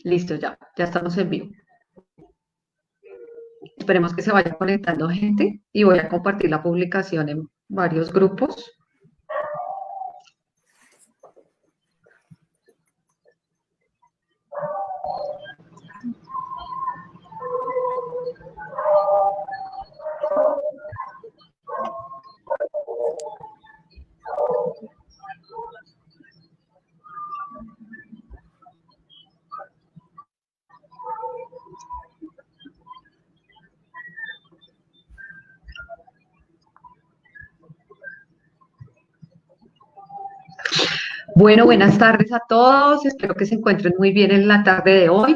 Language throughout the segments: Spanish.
Listo, ya estamos en vivo. Esperemos que se vaya conectando gente y voy a compartir la publicación en varios grupos. Bueno, buenas tardes a todos. Espero que se encuentren muy bien en la tarde de hoy.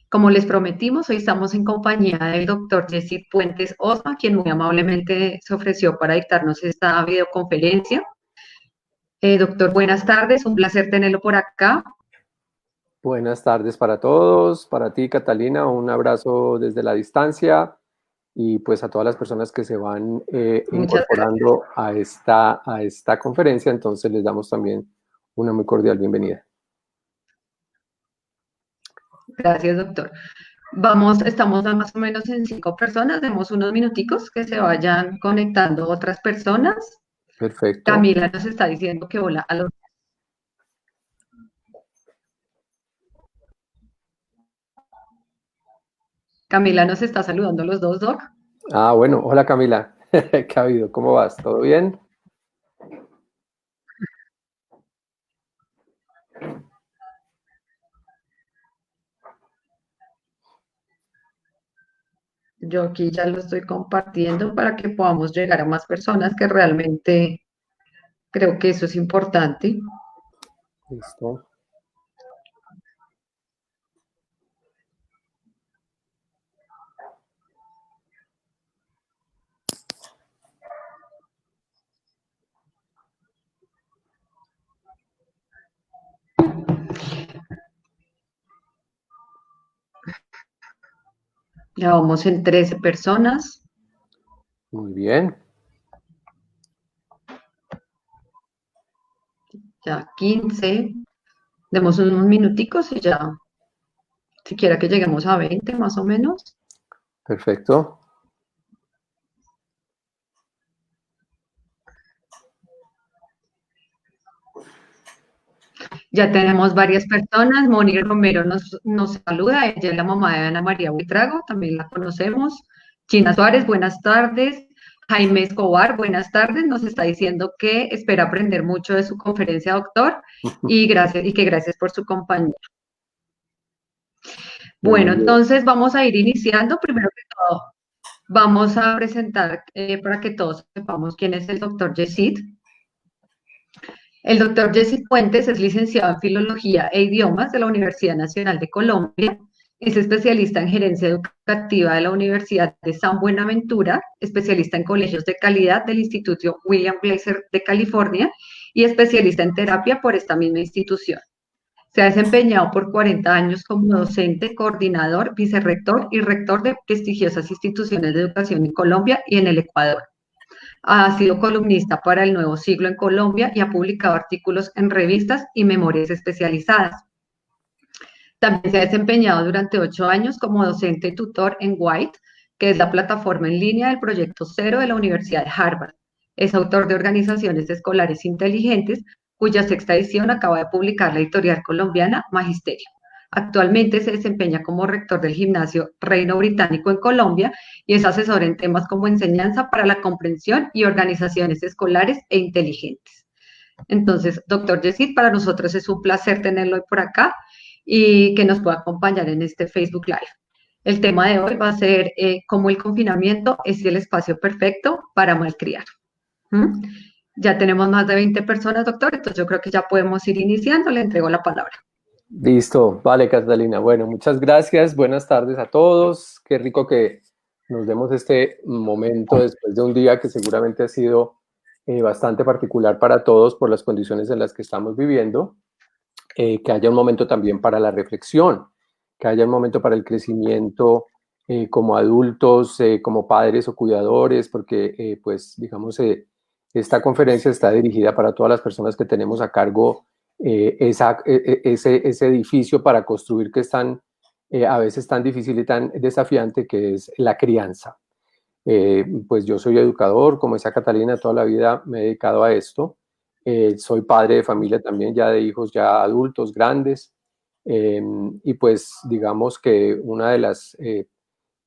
Como les prometimos, hoy estamos en compañía del doctor Yesid Puentes Osma, quien muy amablemente se ofreció para dictarnos esta videoconferencia. Doctor, buenas tardes. Un placer tenerlo por acá. Buenas tardes para todos, para ti Catalina, un abrazo desde la distancia y pues a todas las personas que se van Muchas incorporando a esta conferencia, entonces les damos también una muy cordial bienvenida. gracias, doctor. Estamos más o menos en 5 personas, demos unos minuticos que se vayan conectando otras personas. Perfecto. Camila nos está diciendo que hola a los... Camila nos está saludando a los dos, Doc. Ah, bueno, hola Camila, ¿qué ha habido? ¿Cómo vas? ¿Todo bien? Yo aquí ya lo estoy compartiendo para que podamos llegar a más personas, que realmente creo que eso es importante. Listo. Ya vamos en 13 personas, Muy bien. ya 15. Demos unos minuticos y ya, siquiera que lleguemos a 20 más o menos. Perfecto. Ya tenemos varias personas. Moni Romero nos saluda. Ella es la mamá de Ana María Buitrago, también la conocemos. China Suárez, buenas tardes. Jaime Escobar, buenas tardes. Nos está diciendo que espera aprender mucho de su conferencia, doctor, y que gracias por su compañía. Muy Bueno, bien. entonces vamos a ir iniciando. Primero que todo, vamos a presentar para que todos sepamos quién es el doctor Yesid. El doctor Yesid Puentes es licenciado en Filología e Idiomas de la Universidad Nacional de Colombia. Es especialista en gerencia educativa de la Universidad de San Buenaventura, especialista en colegios de calidad del Instituto William Glasser de California y especialista en terapia por esta misma institución. Se ha desempeñado por 40 años como docente, coordinador, vicerrector y rector de prestigiosas instituciones de educación en Colombia y en el Ecuador. Ha sido columnista para El Nuevo Siglo en Colombia y ha publicado artículos en revistas y memorias especializadas. También se ha desempeñado durante 8 años como docente y tutor en White, que es la plataforma en línea del Proyecto Cero de la Universidad de Harvard. Es autor de Organizaciones Escolares Inteligentes, cuya sexta edición acaba de publicar la editorial colombiana Magisterio. Actualmente se desempeña como rector del gimnasio Reino Británico en Colombia y es asesor en temas como enseñanza para la comprensión y organizaciones escolares e inteligentes. Entonces, doctor Yesid, para nosotros es un placer tenerlo hoy por acá y que nos pueda acompañar en este Facebook Live. El tema de hoy va a ser cómo el confinamiento es el espacio perfecto para malcriar. ¿Mm? Ya tenemos más de 20 personas, doctor, entonces yo creo que ya podemos ir iniciando. Le entrego la palabra. Listo, vale Catalina. Bueno, muchas gracias. Buenas tardes a todos. Qué rico que nos demos este momento después de un día que seguramente ha sido bastante particular para todos por las condiciones en las que estamos viviendo. Que haya un momento también para la reflexión, que haya un momento para el crecimiento como adultos, como padres o cuidadores, porque pues digamos esta conferencia está dirigida para todas las personas que tenemos a cargo ese edificio para construir que es tan, a veces tan difícil y tan desafiante, que es la crianza. Pues yo soy educador, como decía Catalina, toda la vida me he dedicado a esto. Soy padre de familia también, ya de hijos ya adultos, grandes. Y pues digamos que una de las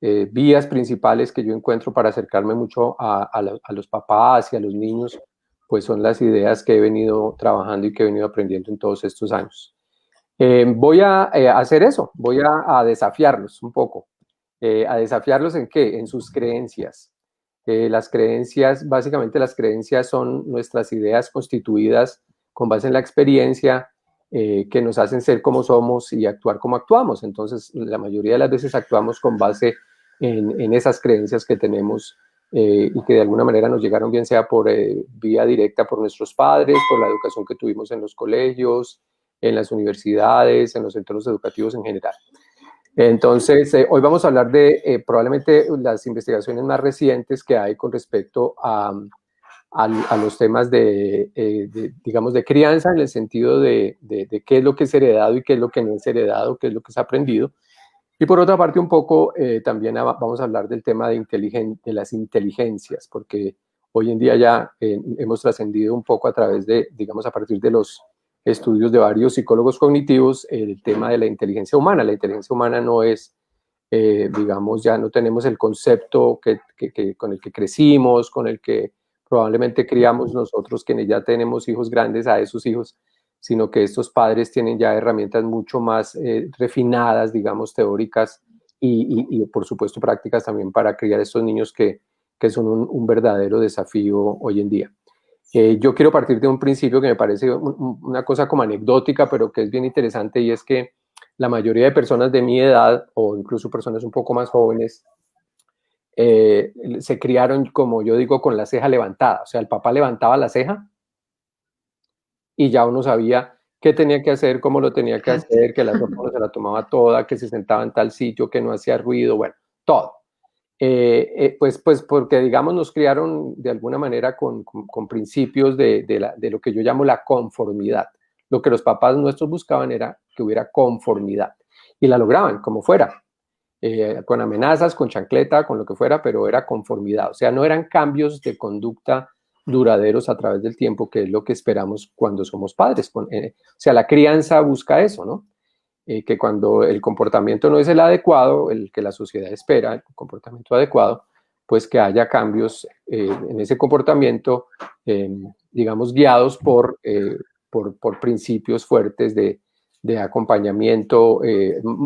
vías principales que yo encuentro para acercarme mucho a los papás y a los niños, pues son las ideas que he venido trabajando y que he venido aprendiendo en todos estos años. Voy a hacer eso, voy a desafiarlos un poco. ¿A desafiarlos en qué? En sus creencias. Las creencias, básicamente las creencias son nuestras ideas constituidas con base en la experiencia, que nos hacen ser como somos y actuar como actuamos. Entonces, la mayoría de las veces actuamos con base en esas creencias que tenemos, y que de alguna manera nos llegaron, bien sea por vía directa por nuestros padres, por la educación que tuvimos en los colegios, en las universidades, en los centros educativos en general. Entonces, hoy vamos a hablar de probablemente las investigaciones más recientes que hay con respecto a los temas digamos, de crianza, en el sentido de qué es lo que es heredado y qué es lo que no es heredado, qué es lo que es aprendido. Y por otra parte, un poco también vamos a hablar del tema de las inteligencias, porque hoy en día ya hemos trascendido un poco a través de, digamos, a partir de los estudios de varios psicólogos cognitivos, el tema de la inteligencia humana. La inteligencia humana no es, digamos, ya no tenemos el concepto con el que crecimos, con el que probablemente criamos nosotros, quienes ya tenemos hijos grandes, a esos hijos, sino que estos padres tienen ya herramientas mucho más refinadas, digamos, teóricas y por supuesto prácticas también para criar a estos niños que son un verdadero desafío hoy en día. Yo quiero partir de un principio que me parece una cosa como anecdótica, pero que es bien interesante, y es que la mayoría de personas de mi edad, o incluso personas un poco más jóvenes, se criaron, como yo digo, con la ceja levantada. O sea, el papá levantaba la ceja y ya uno sabía qué tenía que hacer, cómo lo tenía que hacer, que la sopa no se la tomaba toda, que se sentaba en tal sitio, que no hacía ruido, bueno, todo. Pues porque, digamos, nos criaron de alguna manera con principios de lo que yo llamo la conformidad. Lo que los papás nuestros buscaban era que hubiera conformidad, y la lograban, como fuera, con amenazas, con chancleta, con lo que fuera, pero era conformidad. O sea, no eran cambios de conducta duraderos a través del tiempo, que es lo que esperamos cuando somos padres. O sea, la crianza busca eso, ¿no? Que cuando el comportamiento no es el adecuado, el que la sociedad espera, el comportamiento adecuado, pues que haya cambios en ese comportamiento, digamos, guiados por principios fuertes de acompañamiento,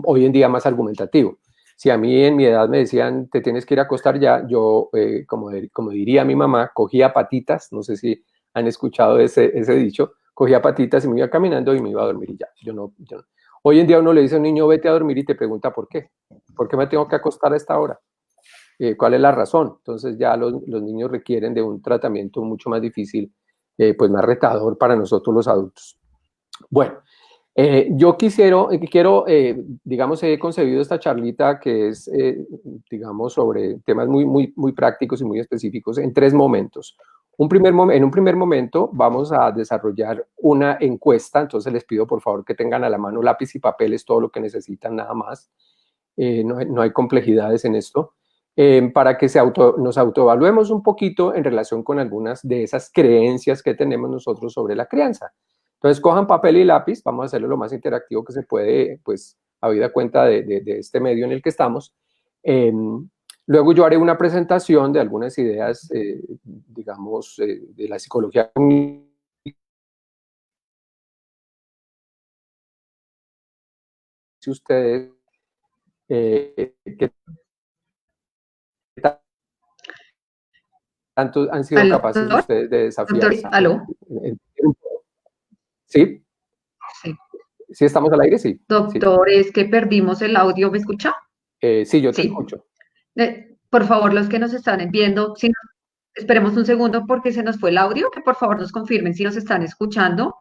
hoy en día más argumentativo. Si a mí en mi edad me decían, te tienes que ir a acostar ya, yo, como diría mi mamá, cogía patitas, no sé si han escuchado ese dicho, cogía patitas y me iba caminando y me iba a dormir y ya. Yo no. Hoy en día uno le dice a un niño, vete a dormir, y te pregunta por qué. ¿Por qué me tengo que acostar a esta hora? ¿Cuál es la razón? Entonces ya los niños requieren de un tratamiento mucho más difícil, pues más retador para nosotros los adultos. Bueno, yo quiero, digamos, he concebido esta charlita que es, digamos, sobre temas muy prácticos y muy específicos en tres momentos. En un primer momento vamos a desarrollar una encuesta, entonces les pido por favor que tengan a la mano lápiz y papel, es todo lo que necesitan, nada más. No hay complejidades en esto. Para que nos autoevaluemos un poquito en relación con algunas de esas creencias que tenemos nosotros sobre la crianza. Entonces, cojan papel y lápiz, vamos a hacerlo lo más interactivo que se puede, pues, habida cuenta de este medio en el que estamos. Luego yo haré una presentación de algunas ideas, digamos, de la psicología. Si ustedes, ¿qué tanto han sido ¿Aló, capaces doctor? ustedes de desafiar? Doctor, ¿aló? ¿Sí? Sí. ¿Sí estamos al aire? Sí. Sí, Doctor, es que perdimos el audio, ¿me escucha? sí, yo te Sí. escucho. Por favor, los que nos están viendo, esperemos un segundo porque se nos fue el audio, que por favor nos confirmen si nos están escuchando.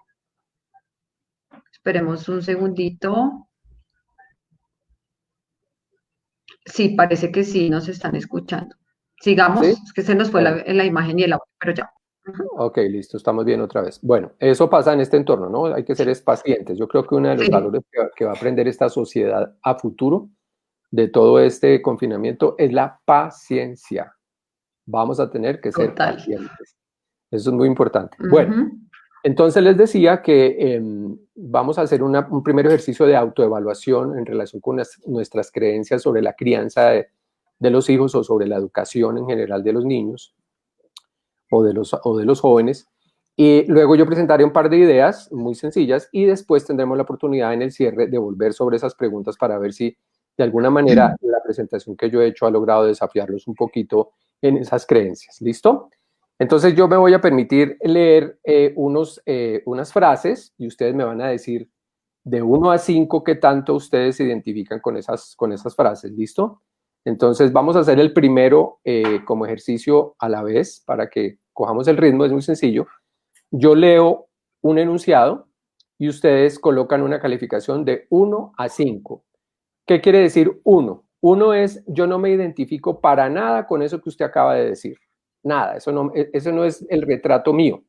Esperemos un segundito. Sí, parece que sí nos están escuchando. ¿Sí? Sigamos, es que se nos fue Bueno, la imagen y el audio, pero ya. Ok, listo, estamos bien otra vez. Bueno, eso pasa en este entorno, ¿no? Hay que ser pacientes. Yo creo que uno de los Sí, valores que va a aprender esta sociedad a futuro de todo este confinamiento es la paciencia. Vamos a tener que ser total. pacientes. Eso es muy importante. Bueno, Ujú. entonces les decía que vamos a hacer un primer ejercicio de autoevaluación en relación con nuestras creencias sobre la crianza de los hijos o sobre la educación en general de los niños o de los jóvenes. Y luego yo presentaré un par de ideas muy sencillas y después tendremos la oportunidad en el cierre de volver sobre esas preguntas para ver si de alguna manera la presentación que yo he hecho ha logrado desafiarlos un poquito en esas creencias. ¿Listo? Entonces yo me voy a permitir leer unas frases y ustedes me van a decir de 1 a 5 qué tanto ustedes se identifican con esas frases. ¿Listo? Entonces vamos a hacer el primero como ejercicio a la vez para que cojamos el ritmo, es muy sencillo. Yo leo un enunciado y ustedes colocan una calificación de 1 a 5. ¿Qué quiere decir 1? 1 es yo no me identifico para nada con eso que usted acaba de decir. Nada, eso no es el retrato mío.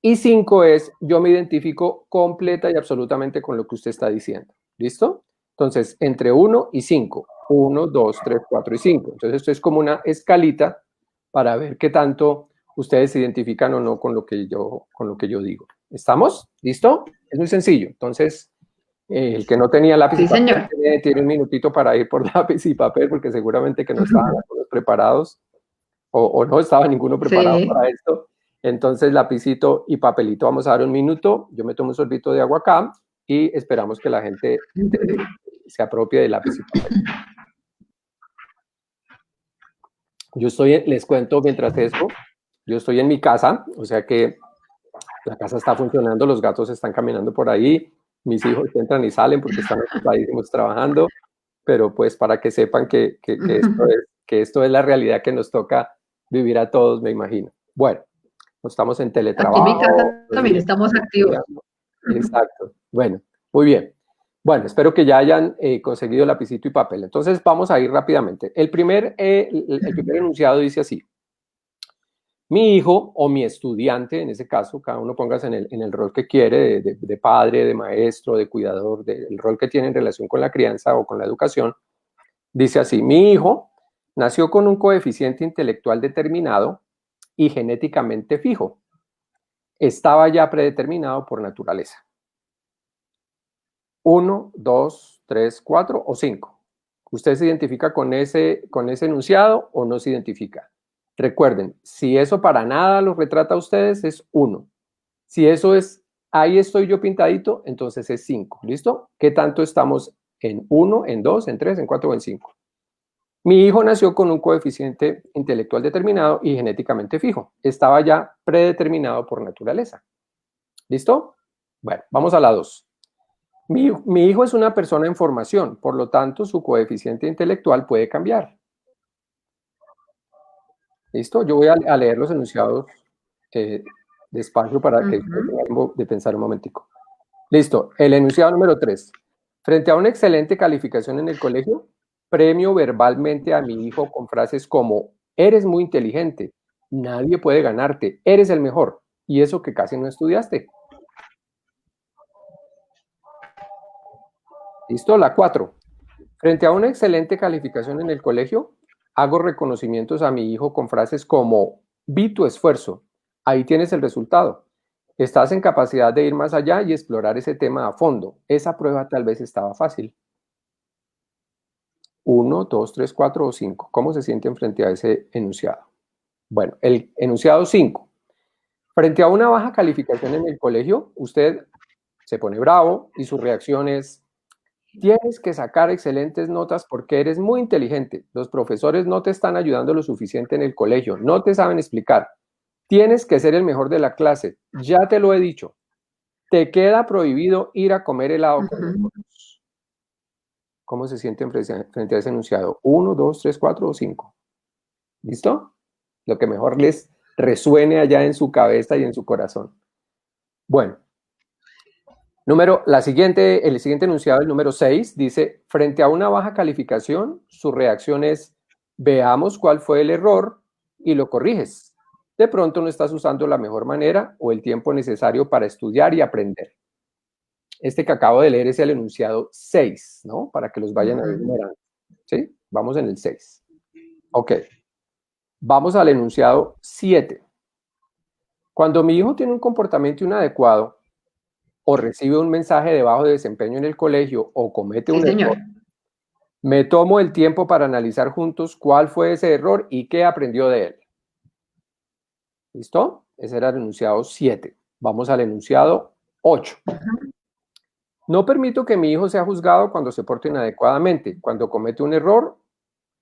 Y 5 es yo me identifico completa y absolutamente con lo que usted está diciendo. ¿Listo? Entonces, entre 1 y 5. 1, 2, 3, 4 y 5. Entonces, esto es como una escalita para ver qué tanto ustedes se identifican o no con lo que yo digo. ¿Estamos? ¿Listo? Es muy sencillo. Entonces, el que no tenía lápiz y Sí, papel señor. tiene un minutito para ir por lápiz y papel porque seguramente que no estaban preparados o no estaba ninguno preparado Sí. para esto. Entonces, lapicito y papelito, vamos a dar un minuto. Yo me tomo un sorbito de agua acá y esperamos que la gente se apropie de lápiz y papel. Les cuento mientras eso, yo estoy en mi casa, o sea que la casa está funcionando, los gatos están caminando por ahí, mis hijos entran y salen porque están ocupadísimos trabajando, pero pues para que sepan que esto es la realidad que nos toca vivir a todos, me imagino. Bueno, estamos en Aquí en mi teletrabajo, casa los también niños estamos están activos. estudiando. Exacto. Bueno, muy bien. Bueno, espero que ya hayan conseguido lapicito y papel. Entonces vamos a ir rápidamente. El primer enunciado dice así. Mi hijo o mi estudiante, en ese caso, cada uno póngase en el rol que quiere, de padre, de maestro, de cuidador, del rol que tiene en relación con la crianza o con la educación, dice así, mi hijo nació con un coeficiente intelectual determinado y genéticamente fijo. Estaba ya predeterminado por naturaleza. 1, 2, 3, 4 o 5. ¿Usted se identifica con ese enunciado o no se identifica? Recuerden, si eso para nada los retrata a ustedes, es 1. Si eso es, ahí estoy yo pintadito, entonces es 5. ¿Listo? ¿Qué tanto estamos en 1, en 2, en 3, en 4 o en 5? Mi hijo nació con un coeficiente intelectual determinado y genéticamente fijo. Estaba ya predeterminado por naturaleza. ¿Listo? Bueno, vamos a la 2. Mi hijo es una persona en formación, por lo tanto, su coeficiente intelectual puede cambiar. ¿Listo? Yo voy a leer los enunciados despacio para que tengan tiempo de pensar un momentico. Listo. El enunciado número 3. Frente a una excelente calificación en el colegio, premio verbalmente a mi hijo con frases como, eres muy inteligente, nadie puede ganarte, eres el mejor, y eso que casi no estudiaste. ¿Listo? La 4. Frente a una excelente calificación en el colegio, hago reconocimientos a mi hijo con frases como, vi tu esfuerzo, ahí tienes el resultado. Estás en capacidad de ir más allá y explorar ese tema a fondo. Esa prueba tal vez estaba fácil. 1, 2, 3, 4 o 5. ¿Cómo se sienten frente a ese enunciado? Bueno, el enunciado 5. Frente a una baja calificación en el colegio, usted se pone bravo y su reacción es, tienes que sacar excelentes notas porque eres muy inteligente. Los profesores no te están ayudando lo suficiente en el colegio, no te saben explicar. Tienes que ser el mejor de la clase. Ya te lo he dicho. Te queda prohibido ir a comer helado con nosotros. ¿Cómo se sienten frente a ese enunciado? 1, 2, 3, 4 o 5. ¿Listo? Lo que mejor les resuene allá en su cabeza y en su corazón. Bueno, el siguiente enunciado, el número 6, dice, frente a una baja calificación, su reacción es, veamos cuál fue el error y lo corriges. De pronto no estás usando la mejor manera o el tiempo necesario para estudiar y aprender. Este que acabo de leer es el enunciado 6, ¿no? Para que los vayan a ver numerando. ¿Sí? Vamos en el 6. Ok. Vamos al enunciado 7. Cuando mi hijo tiene un comportamiento inadecuado o recibe un mensaje de bajo desempeño en el colegio o comete un error, me tomo el tiempo para analizar juntos cuál fue ese error y qué aprendió de él. ¿Listo? Ese era el enunciado 7. Vamos al enunciado 8. No permito que mi hijo sea juzgado cuando se porte inadecuadamente. Cuando comete un error,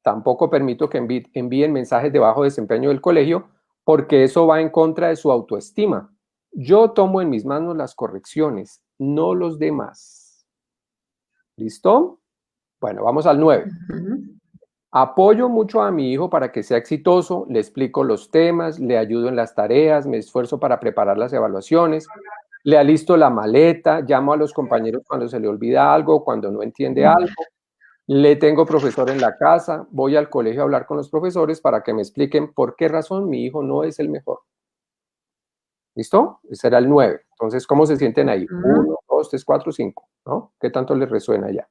tampoco permito que envíen mensajes de bajo desempeño del colegio porque eso va en contra de su autoestima. Yo tomo en mis manos las correcciones, no los demás. ¿Listo? Bueno, vamos al 9. Apoyo mucho a mi hijo para que sea exitoso, le explico los temas, le ayudo en las tareas, me esfuerzo para preparar las evaluaciones, le alisto la maleta, llamo a los compañeros cuando se le olvida algo, cuando no entiende algo, le tengo profesor en la casa, voy al colegio a hablar con los profesores para que me expliquen por qué razón mi hijo no es el mejor. ¿Listo? Ese era el 9. Entonces, ¿cómo se sienten ahí? 1, 2, 3, 4, 5, ¿no? ¿Qué tanto les resuena ya?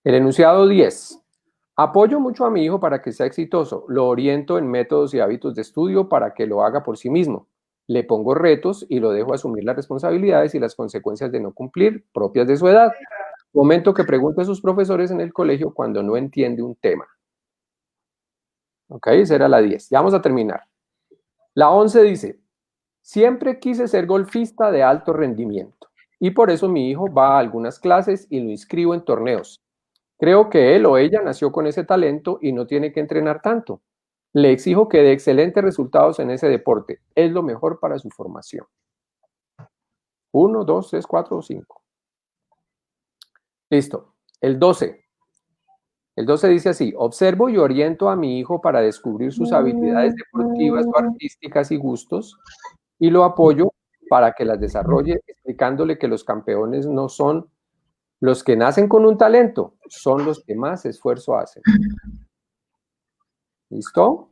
El enunciado 10. Apoyo mucho a mi hijo para que sea exitoso. Lo oriento en métodos y hábitos de estudio para que lo haga por sí mismo. Le pongo retos y lo dejo asumir las responsabilidades y las consecuencias de no cumplir, propias de su edad. Momento que pregunte a sus profesores en el colegio cuando no entiende un tema. Ok, esa era la 10. Ya vamos a terminar. La 11 dice, siempre quise ser golfista de alto rendimiento y por eso mi hijo va a algunas clases y lo inscribo en torneos. Creo que él o ella nació con ese talento y no tiene que entrenar tanto. Le exijo que dé excelentes resultados en ese deporte. Es lo mejor para su formación. 1, 2, 3, 4 o 5. Listo. El 12. El 12 dice así, observo y oriento a mi hijo para descubrir sus habilidades deportivas o artísticas y gustos y lo apoyo para que las desarrolle, explicándole que los campeones no son los que nacen con un talento, son los que más esfuerzo hacen. ¿Listo?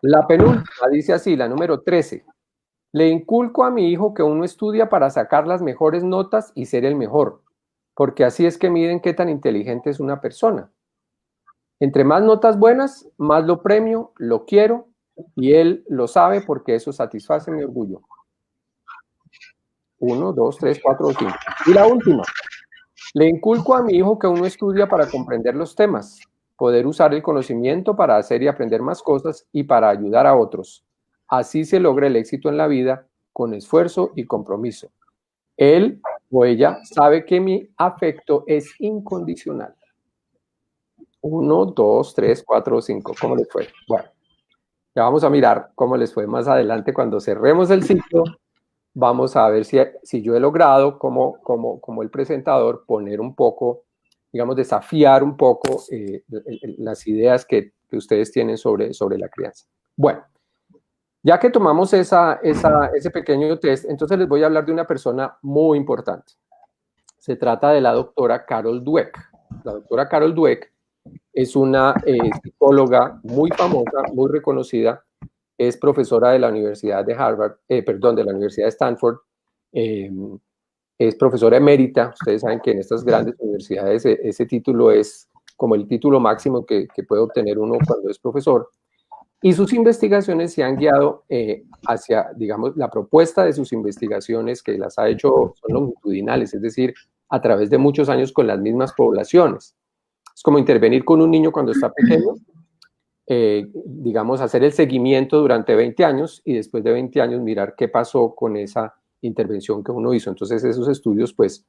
La penúltima dice así, la número 13. Le inculco a mi hijo que uno estudia para sacar las mejores notas y ser el mejor, porque así es que miden qué tan inteligente es una persona. Entre más notas buenas, más lo premio, lo quiero, y él lo sabe porque eso satisface mi orgullo. 1, 2, 3, 4, 5. Y la última. Le inculco a mi hijo que uno estudia para comprender los temas, poder usar el conocimiento para hacer y aprender más cosas y para ayudar a otros. Así se logra el éxito en la vida con esfuerzo y compromiso. Él o ella sabe que mi afecto es incondicional. 1, 2, 3, 4, 5. ¿Cómo les fue? Bueno, ya vamos a mirar cómo les fue más adelante cuando cerremos el ciclo. Vamos a ver si yo he logrado, como el presentador, poner un poco, digamos, desafiar un poco las ideas que ustedes tienen sobre la crianza. Bueno, ya que tomamos ese pequeño test, entonces les voy a hablar de una persona muy importante. Se trata de la doctora Carol Dweck. La doctora Carol Dweck es una psicóloga muy famosa, muy reconocida. Es profesora de la Universidad de de la Universidad de Stanford. Es profesora emérita. Ustedes saben que en estas grandes universidades ese título es como el título máximo que puede obtener uno cuando es profesor. Y sus investigaciones se han guiado hacia, digamos, la propuesta de sus investigaciones que las ha hecho son longitudinales, es decir, a través de muchos años con las mismas poblaciones. Es como intervenir con un niño cuando está pequeño, digamos, hacer el seguimiento durante 20 años y después de 20 años mirar qué pasó con esa intervención que uno hizo. Entonces, esos estudios, pues,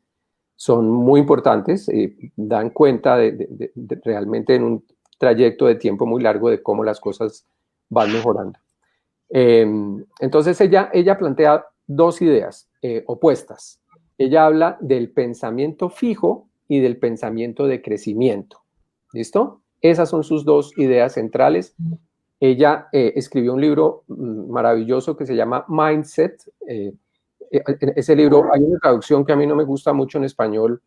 son muy importantes, dan cuenta de realmente en un trayecto de tiempo muy largo de cómo las cosas van mejorando. Entonces, ella plantea dos ideas opuestas. Ella habla del pensamiento fijo y del pensamiento de crecimiento. ¿Listo? Esas son sus dos ideas centrales. Ella escribió un libro maravilloso que se llama Mindset. Ese libro, hay una traducción que a mí no me gusta mucho en español,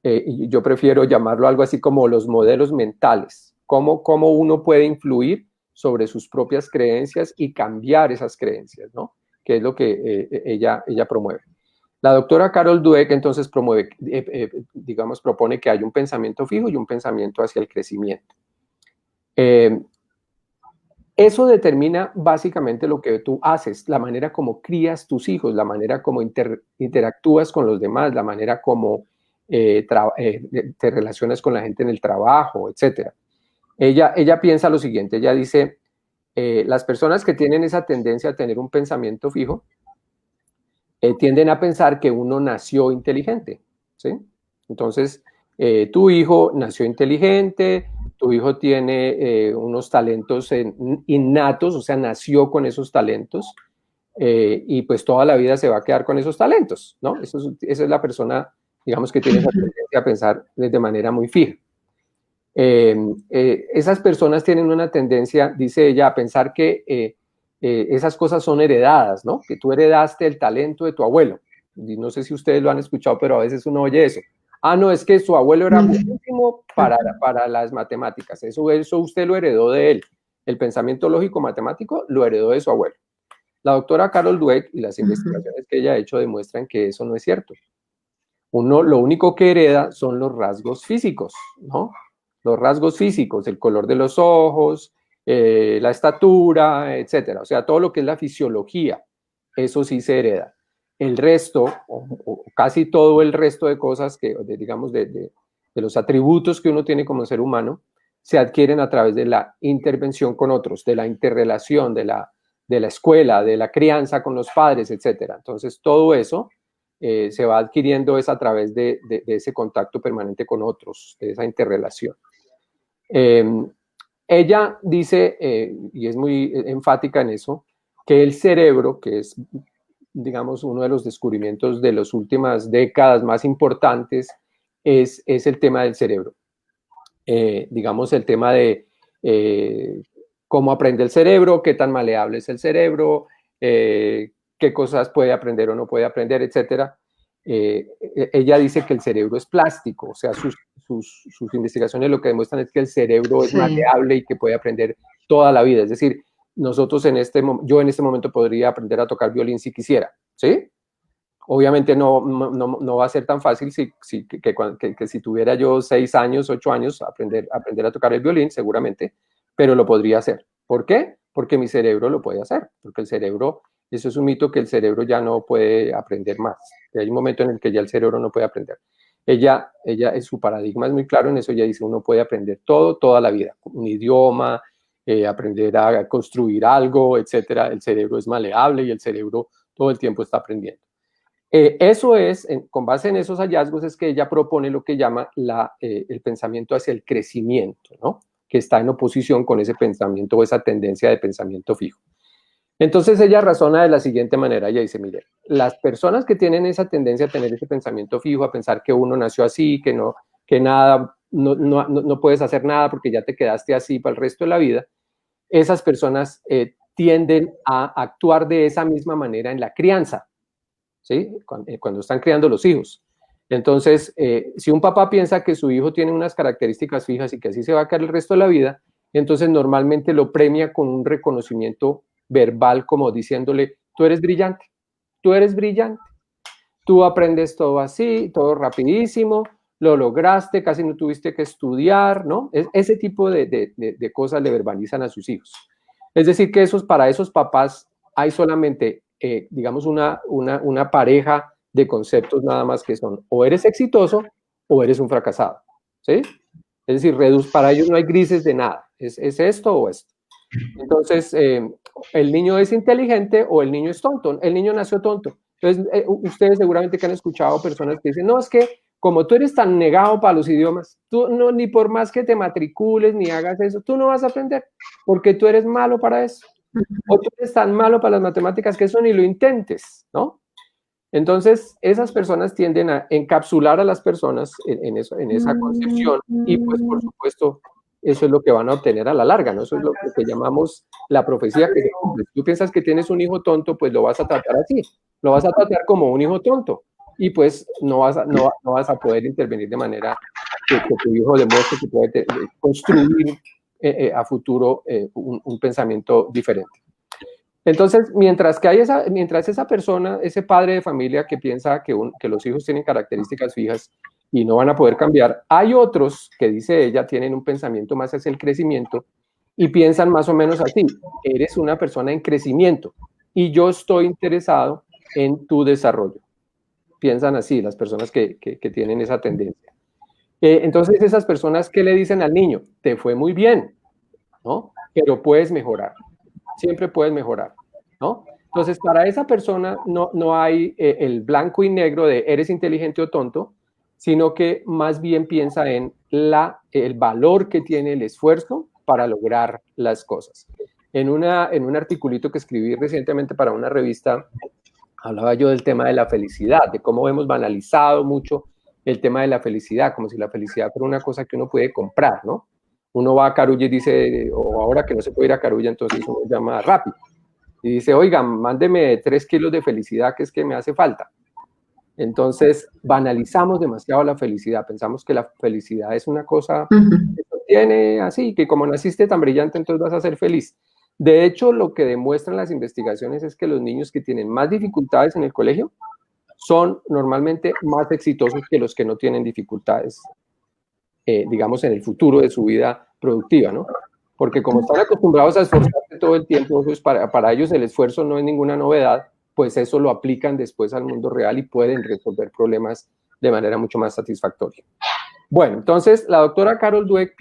y yo prefiero llamarlo algo así como los modelos mentales. Cómo uno puede influir sobre sus propias creencias y cambiar esas creencias, ¿no? Que es lo que ella promueve. La doctora Carol Dweck entonces promueve, propone que hay un pensamiento fijo y un pensamiento hacia el crecimiento. Eso determina básicamente lo que tú haces, la manera como crías tus hijos, la manera como interactúas con los demás, la manera como te relacionas con la gente en el trabajo, etc. Ella piensa lo siguiente, ella dice, las personas que tienen esa tendencia a tener un pensamiento fijo tienden a pensar que uno nació inteligente, ¿sí? Entonces, tu hijo nació inteligente, tu hijo tiene unos talentos innatos, o sea, nació con esos talentos, y pues toda la vida se va a quedar con esos talentos, ¿no? Esa es la persona, digamos, que tiene esa tendencia a pensar de manera muy fija. Esas personas tienen una tendencia, dice ella, a pensar que esas cosas son heredadas, ¿no? Que tú heredaste el talento de tu abuelo. Y no sé si ustedes lo han escuchado, pero a veces uno oye eso. Ah, no, es que su abuelo era buenísimo para las matemáticas. Eso usted lo heredó de él. El pensamiento lógico matemático lo heredó de su abuelo. La doctora Carol Dweck y las investigaciones que ella ha hecho demuestran que eso no es cierto. Uno lo único que hereda son los rasgos físicos, ¿no? Los rasgos físicos, el color de los ojos, la estatura, etcétera. O sea, todo lo que es la fisiología, eso sí se hereda. El resto, o casi todo el resto de cosas que, digamos, de los atributos que uno tiene como ser humano, se adquieren a través de la intervención con otros, de la interrelación, de la escuela, de la crianza con los padres, etcétera. Entonces, todo eso se va adquiriendo es a través de ese contacto permanente con otros, de esa interrelación. Ella dice, y es muy enfática en eso, que el cerebro, que es, digamos, uno de los descubrimientos de las últimas décadas más importantes, es el tema del cerebro. Digamos, el tema de cómo aprende el cerebro, qué tan maleable es el cerebro, qué cosas puede aprender o no puede aprender, etcétera. Ella dice que el cerebro es plástico, o sea, sus investigaciones lo que demuestran es que el cerebro es maleable y que puede aprender toda la vida. Es decir, nosotros yo en este momento podría aprender a tocar violín si quisiera, ¿sí? Obviamente no va a ser tan fácil que si tuviera yo 6 años, 8 años, aprender a tocar el violín, seguramente, pero lo podría hacer. ¿Por qué? Porque mi cerebro lo puede hacer, porque el cerebro, eso es un mito, que el cerebro ya no puede aprender más. Hay un momento en el que ya el cerebro no puede aprender. Ella su paradigma es muy claro en eso. Ella dice, uno puede aprender todo, toda la vida, un idioma, aprender a construir algo, etcétera. El cerebro es maleable y el cerebro todo el tiempo está aprendiendo. Eso es, con base en esos hallazgos, es que ella propone lo que llama el pensamiento hacia el crecimiento, ¿no? Que está en oposición con ese pensamiento o esa tendencia de pensamiento fijo. Entonces ella razona de la siguiente manera. Ella dice, mire, las personas que tienen esa tendencia a tener ese pensamiento fijo, a pensar que uno nació así, que nada, no puedes hacer nada porque ya te quedaste así para el resto de la vida, esas personas tienden a actuar de esa misma manera en la crianza, ¿sí? Cuando están criando los hijos. Entonces, si un papá piensa que su hijo tiene unas características fijas y que así se va a quedar el resto de la vida, entonces normalmente lo premia con un reconocimiento verbal, como diciéndole, tú eres brillante, tú aprendes todo así, todo rapidísimo, lo lograste, casi no tuviste que estudiar, ¿no? Ese tipo de cosas le verbalizan a sus hijos. Es decir, que para esos papás hay solamente, digamos, una pareja de conceptos nada más, que son o eres exitoso o eres un fracasado, ¿sí? Es decir, para ellos no hay grises de nada, es esto o esto. Entonces, el niño es inteligente o el niño es tonto, el niño nació tonto. Entonces, ustedes seguramente que han escuchado personas que dicen, no, es que como tú eres tan negado para los idiomas, tú no, ni por más que te matricules ni hagas eso, tú no vas a aprender, porque tú eres malo para eso. O tú eres tan malo para las matemáticas que eso ni lo intentes, ¿no? Entonces, esas personas tienden a encapsular a las personas en esa concepción, y pues, por supuesto, eso es lo que van a obtener a la larga, ¿no? Eso es lo que llamamos la profecía que se cumple. Si tú piensas que tienes un hijo tonto, pues lo vas a tratar así, lo vas a tratar como un hijo tonto, y pues no vas a poder intervenir de manera que tu hijo demuestre que puede construir a futuro un pensamiento diferente. Entonces, mientras esa persona, ese padre de familia que piensa que los hijos tienen características fijas y no van a poder cambiar, hay otros que, dice ella, tienen un pensamiento más hacia el crecimiento y piensan más o menos así: eres una persona en crecimiento y yo estoy interesado en tu desarrollo. Piensan así las personas que tienen esa tendencia. Entonces, esas personas, ¿qué le dicen al niño? Te fue muy bien, ¿no? Pero puedes mejorar. Siempre puedes mejorar, ¿no? Entonces, para esa persona no hay el blanco y negro de eres inteligente o tonto, sino que más bien piensa en el valor que tiene el esfuerzo para lograr las cosas. En un articulito que escribí recientemente para una revista, hablaba yo del tema de la felicidad, de cómo hemos banalizado mucho el tema de la felicidad, como si la felicidad fuera una cosa que uno puede comprar, ¿no? Uno va a Carulla y dice, o ahora que no se puede ir a Carulla, entonces uno llama rápido y dice, oiga, mándeme 3 kilos de felicidad, que es que me hace falta. Entonces, banalizamos demasiado la felicidad, pensamos que la felicidad es una cosa que tiene así, que como naciste tan brillante, entonces vas a ser feliz. De hecho, lo que demuestran las investigaciones es que los niños que tienen más dificultades en el colegio son normalmente más exitosos que los que no tienen dificultades, digamos, en el futuro de su vida productiva, ¿no? Porque como están acostumbrados a esforzarse todo el tiempo, pues para ellos el esfuerzo no es ninguna novedad, pues eso lo aplican después al mundo real y pueden resolver problemas de manera mucho más satisfactoria. Bueno, entonces la doctora Carol Dweck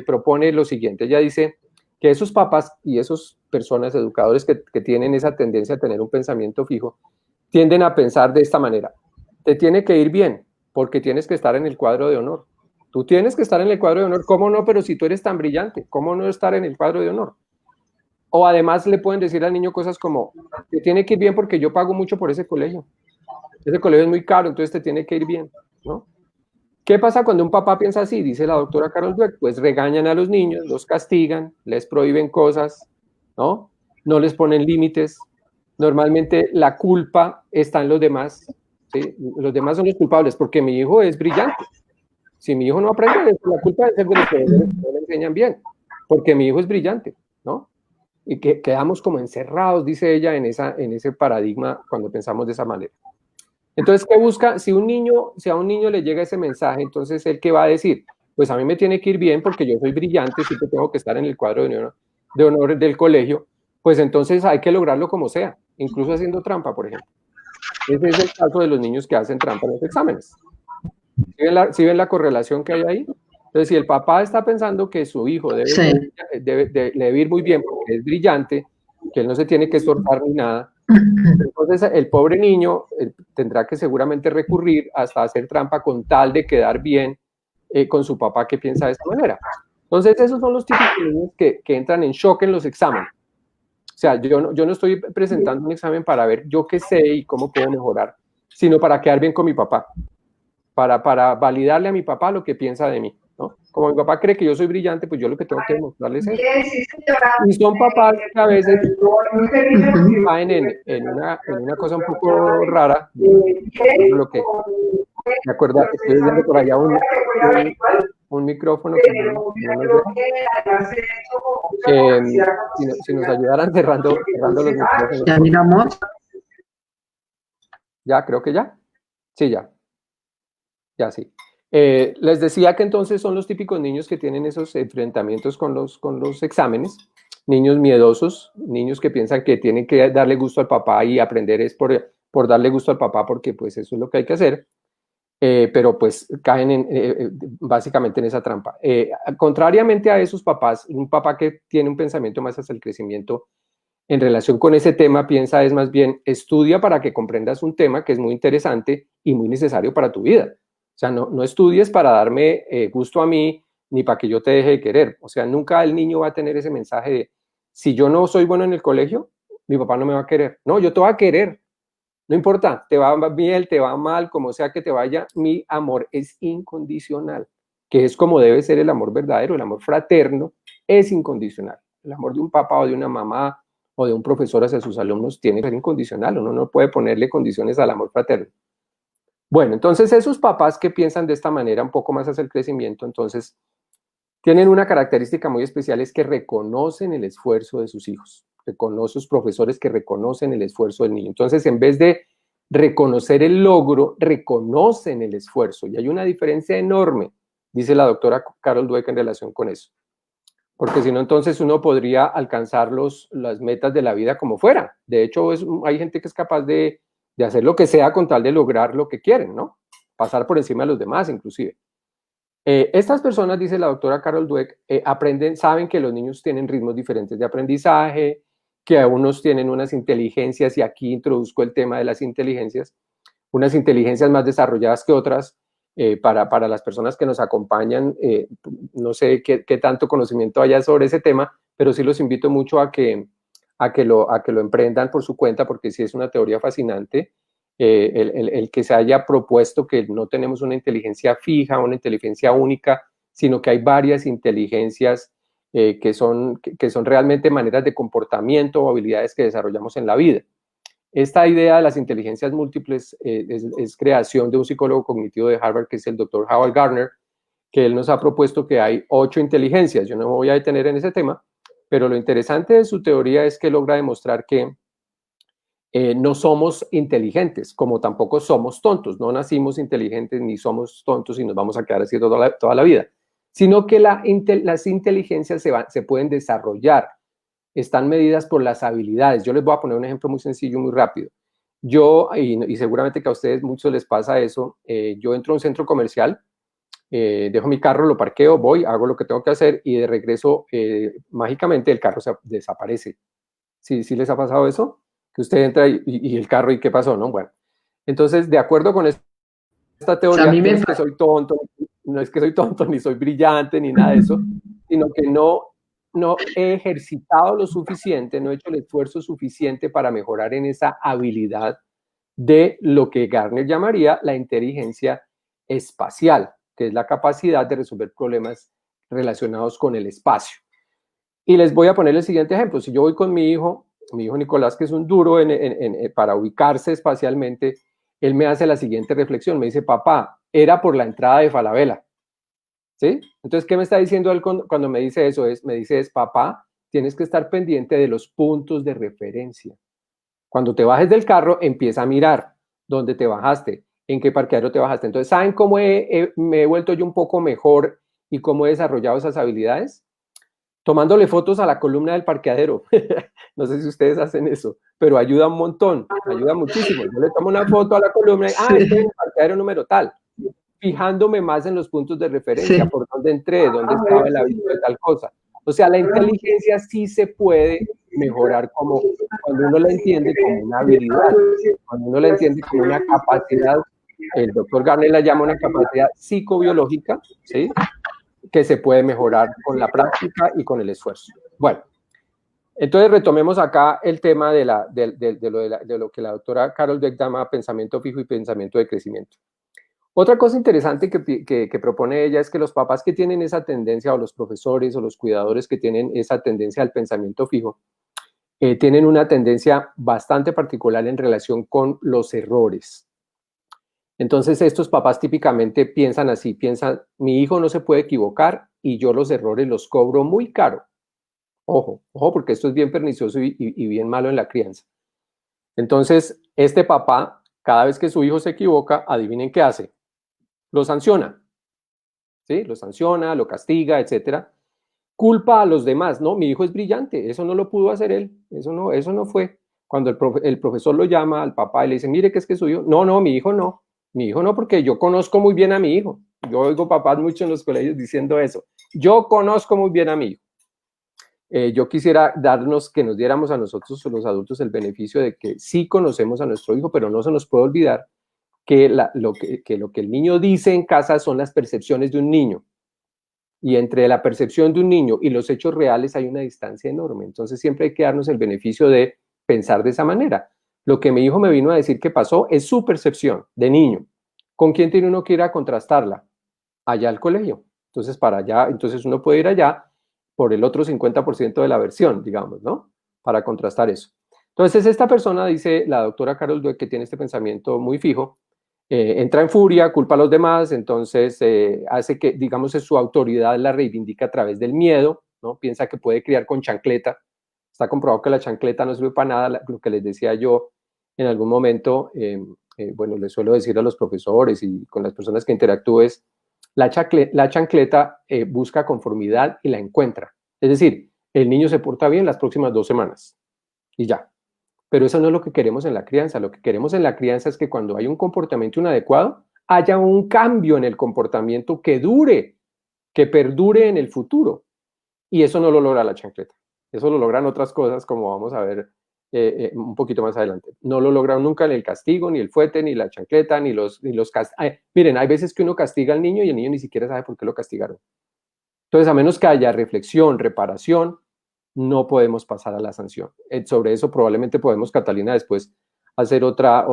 propone lo siguiente. Ella dice que esos papás y esas personas, educadores que tienen esa tendencia a tener un pensamiento fijo, tienden a pensar de esta manera: te tiene que ir bien porque tienes que estar en el cuadro de honor. Tú tienes que estar en el cuadro de honor, ¿cómo no? Pero si tú eres tan brillante, ¿cómo no estar en el cuadro de honor? O además le pueden decir al niño cosas como, te tiene que ir bien porque yo pago mucho por ese colegio es muy caro, entonces te tiene que ir bien, ¿no? ¿Qué pasa cuando un papá piensa así? Dice la doctora Carol Dweck, pues regañan a los niños, los castigan, les prohíben cosas, ¿no? No les ponen límites. Normalmente la culpa está en los demás, ¿sí? Los demás son los culpables porque mi hijo es brillante. Si mi hijo no aprende, la culpa debe ser de los que no le enseñan bien, porque mi hijo es brillante, ¿no? Y que quedamos como encerrados, dice ella, en ese paradigma cuando pensamos de esa manera. Entonces, ¿qué busca? Si a un niño le llega ese mensaje, entonces, ¿él qué va a decir? Pues a mí me tiene que ir bien porque yo soy brillante, sí que tengo que estar en el cuadro de honor del colegio, pues entonces hay que lograrlo como sea, incluso haciendo trampa, por ejemplo. Ese es el caso de los niños que hacen trampa en los exámenes. ¿Sí ven la correlación que hay ahí? Entonces, si el papá está pensando que su hijo debe ir muy bien porque es brillante, que él no se tiene que esforzar ni nada, entonces el pobre niño tendrá que seguramente recurrir hasta hacer trampa con tal de quedar bien con su papá que piensa de esa manera. Entonces, esos son los típicos niños que entran en shock en los exámenes. O sea, yo no estoy presentando un examen para ver yo qué sé y cómo puedo mejorar, sino para quedar bien con mi papá. Para validarle a mi papá lo que piensa de mí, ¿no? Como mi papá cree que yo soy brillante, pues yo lo que tengo que demostrarles es eso. Y son papás que a veces caen en una cosa un poco rara, lo que me acuerdo, estoy viendo por allá un micrófono que si nos ayudaran cerrando los micrófonos. Ya miramos. Ya, creo que ya. Sí, ya. Ya sí. Les decía que entonces son los típicos niños que tienen esos enfrentamientos con los exámenes, niños miedosos, niños que piensan que tienen que darle gusto al papá y aprender es por darle gusto al papá porque pues eso es lo que hay que hacer, pero pues caen básicamente en esa trampa. Contrariamente a esos papás, un papá que tiene un pensamiento más hacia el crecimiento en relación con ese tema piensa es más bien estudia para que comprendas un tema que es muy interesante y muy necesario para tu vida. O sea, no estudies para darme gusto a mí ni para que yo te deje de querer. O sea, nunca el niño va a tener ese mensaje de, si yo no soy bueno en el colegio, mi papá no me va a querer. No, yo te voy a querer. No importa, te va bien, te va mal, como sea que te vaya, mi amor es incondicional, que es como debe ser el amor verdadero, el amor fraterno es incondicional. El amor de un papá o de una mamá o de un profesor hacia sus alumnos tiene que ser incondicional. Uno no puede ponerle condiciones al amor fraterno. Bueno, entonces esos papás que piensan de esta manera un poco más hacia el crecimiento, entonces tienen una característica muy especial, es que reconocen el esfuerzo de sus hijos, reconocen sus profesores que reconocen el esfuerzo del niño. Entonces, en vez de reconocer el logro, reconocen el esfuerzo. Y hay una diferencia enorme, dice la doctora Carol Dweck en relación con eso. Porque si no, entonces uno podría alcanzar las metas de la vida como fuera. De hecho, hay gente que es capaz de hacer lo que sea con tal de lograr lo que quieren, ¿no? Pasar por encima de los demás, inclusive. Estas personas, dice la doctora Carol Dweck, saben que los niños tienen ritmos diferentes de aprendizaje, que unos tienen unas inteligencias, y aquí introduzco el tema de las inteligencias, unas inteligencias más desarrolladas que otras. Para las personas que nos acompañan, no sé qué tanto conocimiento haya sobre ese tema, pero sí los invito mucho a que lo emprendan por su cuenta, porque sí es una teoría fascinante. El que se haya propuesto que no tenemos una inteligencia fija, una inteligencia única, sino que hay varias inteligencias que son realmente maneras de comportamiento o habilidades que desarrollamos en la vida. Esta idea de las inteligencias múltiples es creación de un psicólogo cognitivo de Harvard, que es el doctor Howard Gardner, que él nos ha propuesto que hay 8 inteligencias. Yo no me voy a detener en ese tema, pero lo interesante de su teoría es que logra demostrar que no somos inteligentes, como tampoco somos tontos. No nacimos inteligentes ni somos tontos y nos vamos a quedar así toda la vida, sino que las inteligencias se pueden desarrollar, están medidas por las habilidades. Yo les voy a poner un ejemplo muy sencillo, muy rápido. Y seguramente que a ustedes muchos les pasa eso, yo entro a un centro comercial, dejo mi carro, lo parqueo, voy, hago lo que tengo que hacer y de regreso, mágicamente el carro desaparece. ¿Sí les ha pasado eso? Que usted entra y el carro, ¿y qué pasó? ¿No? Bueno, entonces, de acuerdo con esta teoría, no es que soy tonto, ni soy brillante, ni nada de eso, sino que no he ejercitado lo suficiente, no he hecho el esfuerzo suficiente para mejorar en esa habilidad de lo que Gardner llamaría la inteligencia espacial, que es la capacidad de resolver problemas relacionados con el espacio. Y les voy a poner el siguiente ejemplo. Si yo voy con mi hijo Nicolás, que es un duro para ubicarse espacialmente, él me hace la siguiente reflexión, me dice: papá, era por la entrada de Falabella. ¿Sí? Entonces, ¿qué me está diciendo él cuando me dice eso? Me dice, papá, tienes que estar pendiente de los puntos de referencia. Cuando te bajes del carro, empieza a mirar dónde te bajaste, en qué parqueadero te bajaste. Entonces, ¿saben cómo me he vuelto yo un poco mejor y cómo he desarrollado esas habilidades? Tomándole fotos a la columna del parqueadero. No sé si ustedes hacen eso, pero ayuda un montón, ayuda muchísimo. Yo le tomo una foto a la columna y, estoy en el parqueadero número tal, fijándome más en los puntos de referencia, por dónde entré, dónde estaba el aviso de tal cosa. O sea, la inteligencia sí se puede mejorar cuando uno la entiende como una habilidad, cuando uno la entiende como una capacidad. El doctor Gardner la llama una capacidad psicobiológica, ¿sí?, que se puede mejorar con la práctica y con el esfuerzo. Bueno, entonces retomemos acá el tema de lo que la doctora Carol Dweck llama pensamiento fijo y pensamiento de crecimiento. Otra cosa interesante que propone ella es que los papás que tienen esa tendencia, o los profesores o los cuidadores que tienen esa tendencia al pensamiento fijo, tienen una tendencia bastante particular en relación con los errores. Entonces, estos papás típicamente piensan así, mi hijo no se puede equivocar y yo los errores los cobro muy caro. Ojo, porque esto es bien pernicioso y bien malo en la crianza. Entonces, este papá, cada vez que su hijo se equivoca, adivinen qué hace. Lo sanciona, ¿sí? Lo sanciona, lo castiga, etcétera. Culpa a los demás, no, mi hijo es brillante, eso no lo pudo hacer él, eso no fue. Cuando el profesor lo llama al papá y le dice, mire, ¿qué es que su hijo? No, mi hijo no, porque yo conozco muy bien a mi hijo. Yo oigo papás mucho en los colegios diciendo eso. Yo conozco muy bien a mi hijo. Yo quisiera que nos diéramos a nosotros, los adultos, el beneficio de que sí conocemos a nuestro hijo, pero no se nos puede olvidar que lo que el niño dice en casa son las percepciones de un niño. Y entre la percepción de un niño y los hechos reales hay una distancia enorme. Entonces siempre hay que darnos el beneficio de pensar de esa manera. Lo que mi hijo me vino a decir que pasó es su percepción de niño. ¿Con quién tiene uno que ir a contrastarla? Allá al colegio. Entonces uno puede ir allá por el otro 50% de la versión, digamos, ¿no? Para contrastar eso. Entonces esta persona, dice la doctora Carol Dweck, que tiene este pensamiento muy fijo, entra en furia, culpa a los demás, entonces hace que, digamos, su autoridad la reivindica a través del miedo, ¿no? Piensa que puede criar con chancleta. Está comprobado que la chancleta no sirve para nada, lo que les decía yo en algún momento, bueno, les suelo decir a los profesores y con las personas que interactúo es, la chancleta busca conformidad y la encuentra. Es decir, el niño se porta bien las próximas 2 semanas y ya. Pero eso no es lo que queremos en la crianza. Lo que queremos en la crianza es que cuando hay un comportamiento inadecuado, haya un cambio en el comportamiento que dure, que perdure en el futuro. Y eso no lo logra la chancleta. Eso lo logran otras cosas, como vamos a ver un poquito más adelante. No lo logran nunca ni el castigo, ni el fuete, ni la chancleta, ni los miren, hay veces que uno castiga al niño y el niño ni siquiera sabe por qué lo castigaron. Entonces, a menos que haya reflexión, reparación, no podemos pasar a la sanción. Sobre eso probablemente podemos, Catalina, después hacer otra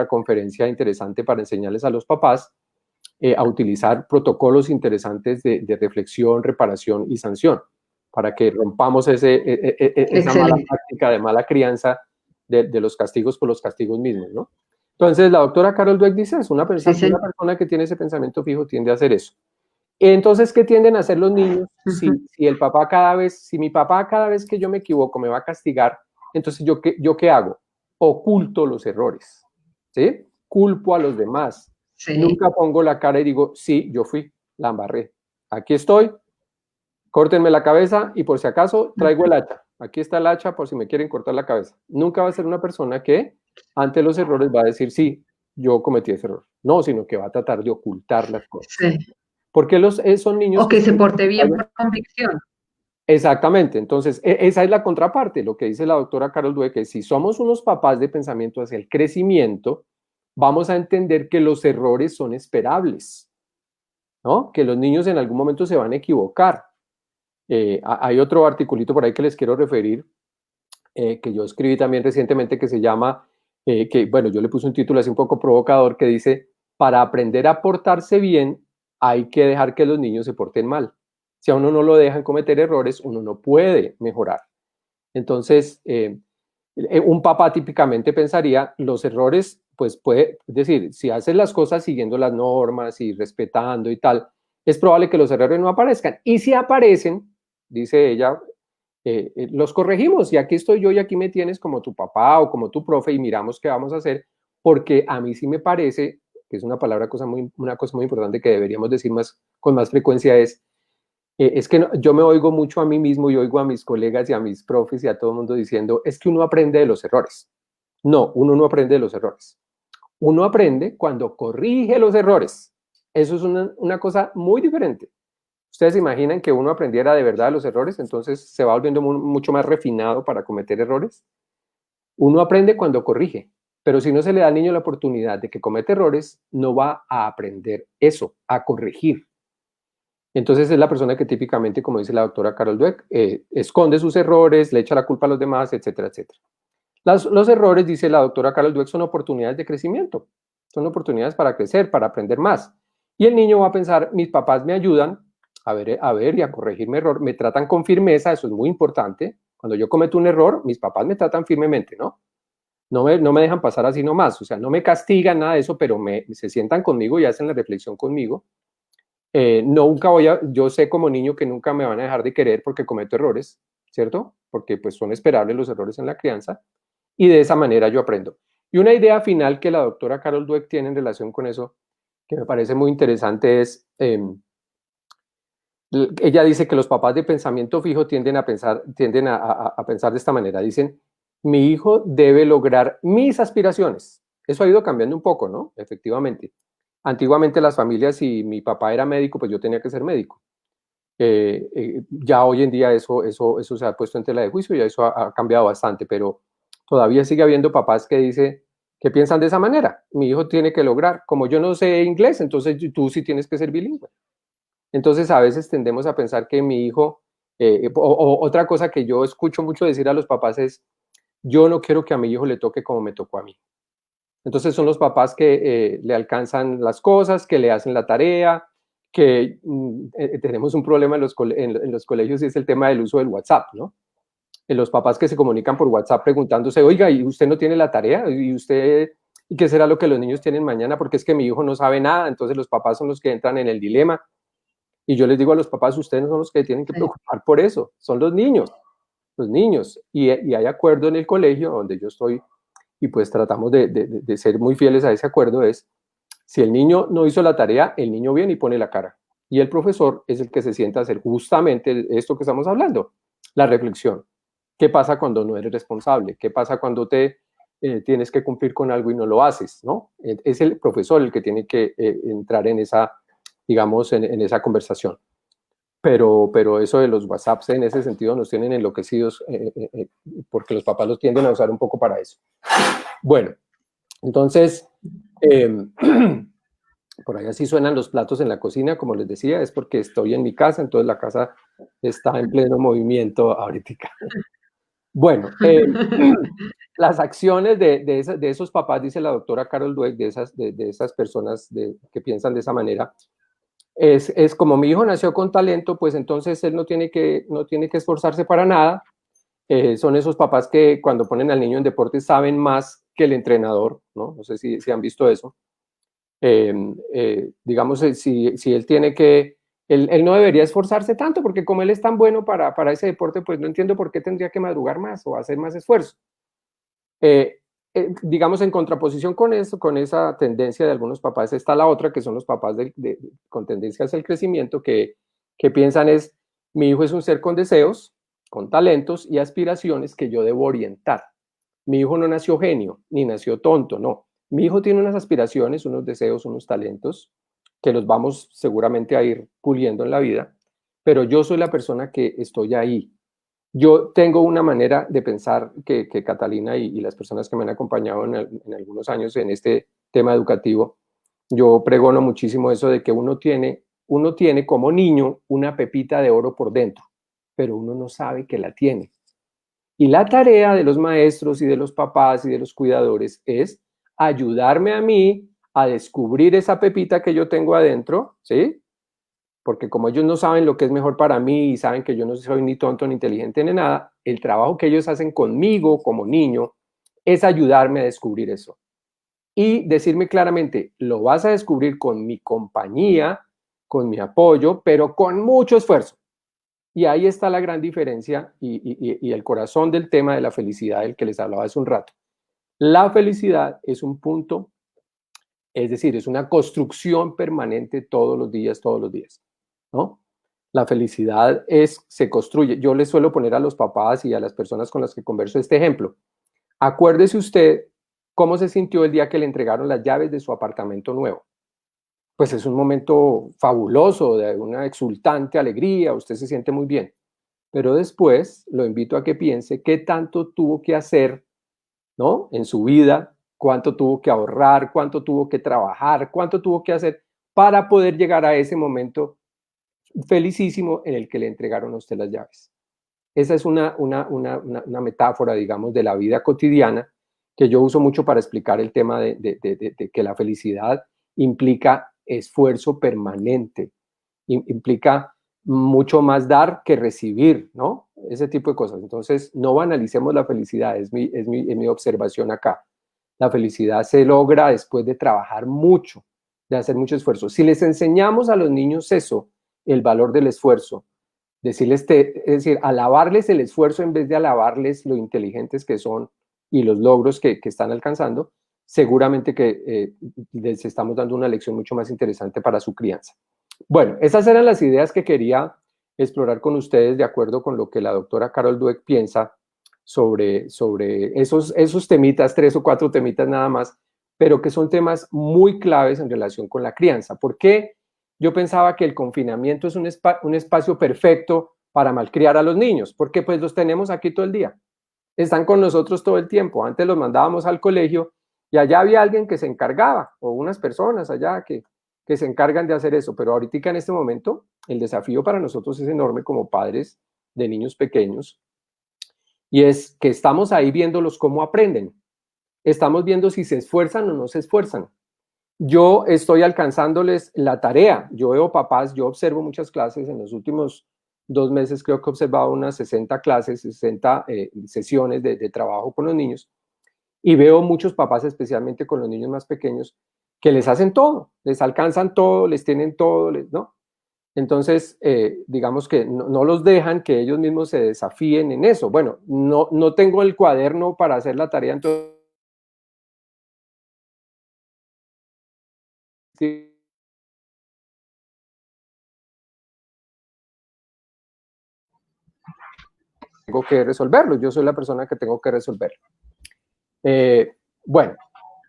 conferencia interesante para enseñarles a los papás a utilizar protocolos interesantes de reflexión, reparación y sanción, para que rompamos esa mala práctica de mala crianza de los castigos por los castigos mismos, ¿no? Entonces, la doctora Carol Dweck dice, es una persona que tiene ese pensamiento fijo tiende a hacer eso. Entonces, ¿qué tienden a hacer los niños? Si mi papá cada vez que yo me equivoco me va a castigar, entonces ¿yo qué hago? Oculto los errores, ¿sí? Culpo a los demás. Sí. Nunca pongo la cara y digo, sí, yo fui, la embarré. Aquí estoy, córtenme la cabeza y por si acaso traigo el hacha. Aquí está el hacha por si me quieren cortar la cabeza. Nunca va a ser una persona que ante los errores va a decir, sí, yo cometí ese error. No, sino que va a tratar de ocultar las cosas. Sí. Porque son niños... O que se porte bien por convicción. Exactamente. Entonces, esa es la contraparte, lo que dice la doctora Carol Dweck, que si somos unos papás de pensamiento hacia el crecimiento, vamos a entender que los errores son esperables, ¿no? Que los niños en algún momento se van a equivocar. Hay otro articulito por ahí que les quiero referir, que yo escribí también recientemente, que se llama, bueno, yo le puse un título así un poco provocador, que dice, para aprender a portarse bien, hay que dejar que los niños se porten mal. Si a uno no lo dejan cometer errores, uno no puede mejorar. Entonces, un papá típicamente pensaría, los errores, pues puede, es decir, si haces las cosas siguiendo las normas y respetando y tal, es probable que los errores no aparezcan. Y si aparecen, dice ella, los corregimos y aquí estoy yo y aquí me tienes como tu papá o como tu profe y miramos qué vamos a hacer, porque a mí sí me parece, que es una cosa muy importante que deberíamos decir con más frecuencia es que yo me oigo mucho a mí mismo y oigo a mis colegas y a mis profes y a todo el mundo diciendo, es que uno aprende de los errores. No, uno no aprende de los errores. Uno aprende cuando corrige los errores. Eso es una cosa muy diferente. ¿Ustedes se imaginan que uno aprendiera de verdad de los errores? Entonces se va volviendo mucho más refinado para cometer errores. Uno aprende cuando corrige, pero si no se le da al niño la oportunidad de que cometa errores, no va a aprender eso, a corregir. Entonces es la persona que típicamente, como dice la doctora Carol Dweck, esconde sus errores, le echa la culpa a los demás, etcétera, etcétera. Los errores, dice la doctora Carol Dweck, son oportunidades de crecimiento, son oportunidades para crecer, para aprender más. Y el niño va a pensar, mis papás me ayudan a ver y a corregir mi error, me tratan con firmeza, eso es muy importante. Cuando yo cometo un error, mis papás me tratan firmemente, ¿no? No me dejan pasar así nomás, o sea, no me castigan nada de eso, pero se sientan conmigo y hacen la reflexión conmigo. Yo sé como niño que nunca me van a dejar de querer porque cometo errores, ¿cierto? Porque pues son esperables los errores en la crianza y de esa manera yo aprendo. Y una idea final que la doctora Carol Dweck tiene en relación con eso, que me parece muy interesante es, ella dice que los papás de pensamiento fijo tienden a pensar de esta manera, dicen, mi hijo debe lograr mis aspiraciones. Eso ha ido cambiando un poco, ¿no? Efectivamente. Antiguamente las familias, si mi papá era médico, pues yo tenía que ser médico. Ya hoy en día eso se ha puesto en tela de juicio y eso ha cambiado bastante, pero todavía sigue habiendo papás que piensan de esa manera. Mi hijo tiene que lograr, como yo no sé inglés, entonces tú sí tienes que ser bilingüe. Entonces a veces tendemos a pensar que mi hijo, otra cosa que yo escucho mucho decir a los papás es, yo no quiero que a mi hijo le toque como me tocó a mí. Entonces son los papás que le alcanzan las cosas, que le hacen la tarea, que tenemos un problema en los colegios y es el tema del uso del WhatsApp, ¿no? Los papás que se comunican por WhatsApp preguntándose, oiga, ¿y usted no tiene la tarea? ¿Y usted ¿Y qué será lo que los niños tienen mañana? Porque es que mi hijo no sabe nada, entonces los papás son los que entran en el dilema. Y yo les digo a los papás, ustedes no son los que tienen que preocupar por eso, son los niños, los niños. Y hay acuerdo en el colegio donde yo estoy y pues tratamos de ser muy fieles a ese acuerdo, es si el niño no hizo la tarea, el niño viene y pone la cara. Y el profesor es el que se sienta a hacer justamente esto que estamos hablando, la reflexión. ¿Qué pasa cuando no eres responsable? ¿Qué pasa cuando tienes que cumplir con algo y no lo haces? ¿No? Es el profesor el que tiene que entrar en esa, digamos, en esa conversación. Pero eso de los WhatsApps en ese sentido nos tienen enloquecidos porque los papás los tienden a usar un poco para eso. Bueno, entonces, por ahí así suenan los platos en la cocina, como les decía, es porque estoy en mi casa, entonces la casa está en pleno movimiento ahorita. Bueno, las acciones de esos papás, dice la doctora Carol Dweck, de esas personas que piensan de esa manera, es como mi hijo nació con talento, pues entonces él no tiene que esforzarse para nada. Son esos papás que cuando ponen al niño en deporte saben más que el entrenador, ¿no? No sé si han visto eso. Digamos, si él tiene él no debería esforzarse tanto, porque como él es tan bueno para ese deporte, pues no entiendo por qué tendría que madrugar más o hacer más esfuerzo. Digamos, en contraposición con eso, con esa tendencia de algunos papás, está la otra, que son los papás con tendencia hacia el crecimiento, que piensan mi hijo es un ser con deseos, con talentos y aspiraciones que yo debo orientar. Mi hijo no nació genio, ni nació tonto, no. Mi hijo tiene unas aspiraciones, unos deseos, unos talentos, que los vamos seguramente a ir puliendo en la vida, pero yo soy la persona que estoy ahí. Yo tengo una manera de pensar que Catalina y las personas que me han acompañado en algunos años en este tema educativo, yo pregono muchísimo eso de que uno tiene como niño una pepita de oro por dentro, pero uno no sabe que la tiene. Y la tarea de los maestros y de los papás y de los cuidadores es ayudarme a mí a descubrir esa pepita que yo tengo adentro, ¿sí? Porque como ellos no saben lo que es mejor para mí y saben que yo no soy ni tonto ni inteligente ni nada, el trabajo que ellos hacen conmigo como niño es ayudarme a descubrir eso. Y decirme claramente, lo vas a descubrir con mi compañía, con mi apoyo, pero con mucho esfuerzo. Y ahí está la gran diferencia y el corazón del tema de la felicidad del que les hablaba hace un rato. La felicidad es un punto, es decir, es una construcción permanente todos los días, ¿no? La felicidad se construye. Yo les suelo poner a los papás y a las personas con las que converso este ejemplo. Acuérdese usted cómo se sintió el día que le entregaron las llaves de su apartamento nuevo. Pues es un momento fabuloso, de una exultante alegría, usted se siente muy bien. Pero después lo invito a que piense qué tanto tuvo que hacer, ¿no? En su vida, cuánto tuvo que ahorrar, cuánto tuvo que trabajar, cuánto tuvo que hacer para poder llegar a ese momento felicísimo en el que le entregaron a usted las llaves. Esa es una metáfora, digamos, de la vida cotidiana que yo uso mucho para explicar el tema de que la felicidad implica esfuerzo permanente, implica mucho más dar que recibir, ¿no? Ese tipo de cosas. Entonces, no banalicemos la felicidad, es mi observación acá. La felicidad se logra después de trabajar mucho, de hacer mucho esfuerzo. Si les enseñamos a los niños eso, el valor del esfuerzo, decirles, es decir, alabarles el esfuerzo en vez de alabarles lo inteligentes que son y los logros que están alcanzando, seguramente que les estamos dando una lección mucho más interesante para su crianza. Bueno, esas eran las ideas que quería explorar con ustedes de acuerdo con lo que la doctora Carol Dweck piensa sobre esos temitas, 3 o 4 temitas nada más, pero que son temas muy claves en relación con la crianza. ¿Por qué yo pensaba que el confinamiento es un espacio perfecto para malcriar a los niños? Porque pues los tenemos aquí todo el día, están con nosotros todo el tiempo. Antes los mandábamos al colegio y allá había alguien que se encargaba, o unas personas allá que se encargan de hacer eso, pero ahorita en este momento el desafío para nosotros es enorme como padres de niños pequeños, y es que estamos ahí viéndolos cómo aprenden, estamos viendo si se esfuerzan o no se esfuerzan. Yo estoy alcanzándoles la tarea, yo veo papás, yo observo muchas clases, en los últimos 2 meses creo que he observado unas 60 clases, 60 sesiones de trabajo con los niños, Y veo muchos papás, especialmente con los niños más pequeños, que les hacen todo, les alcanzan todo, les tienen todo, ¿no? Entonces, digamos que no los dejan que ellos mismos se desafíen en eso. Bueno, no tengo el cuaderno para hacer la tarea, entonces tengo que resolverlo. Yo soy la persona que tengo que resolverlo. Bueno,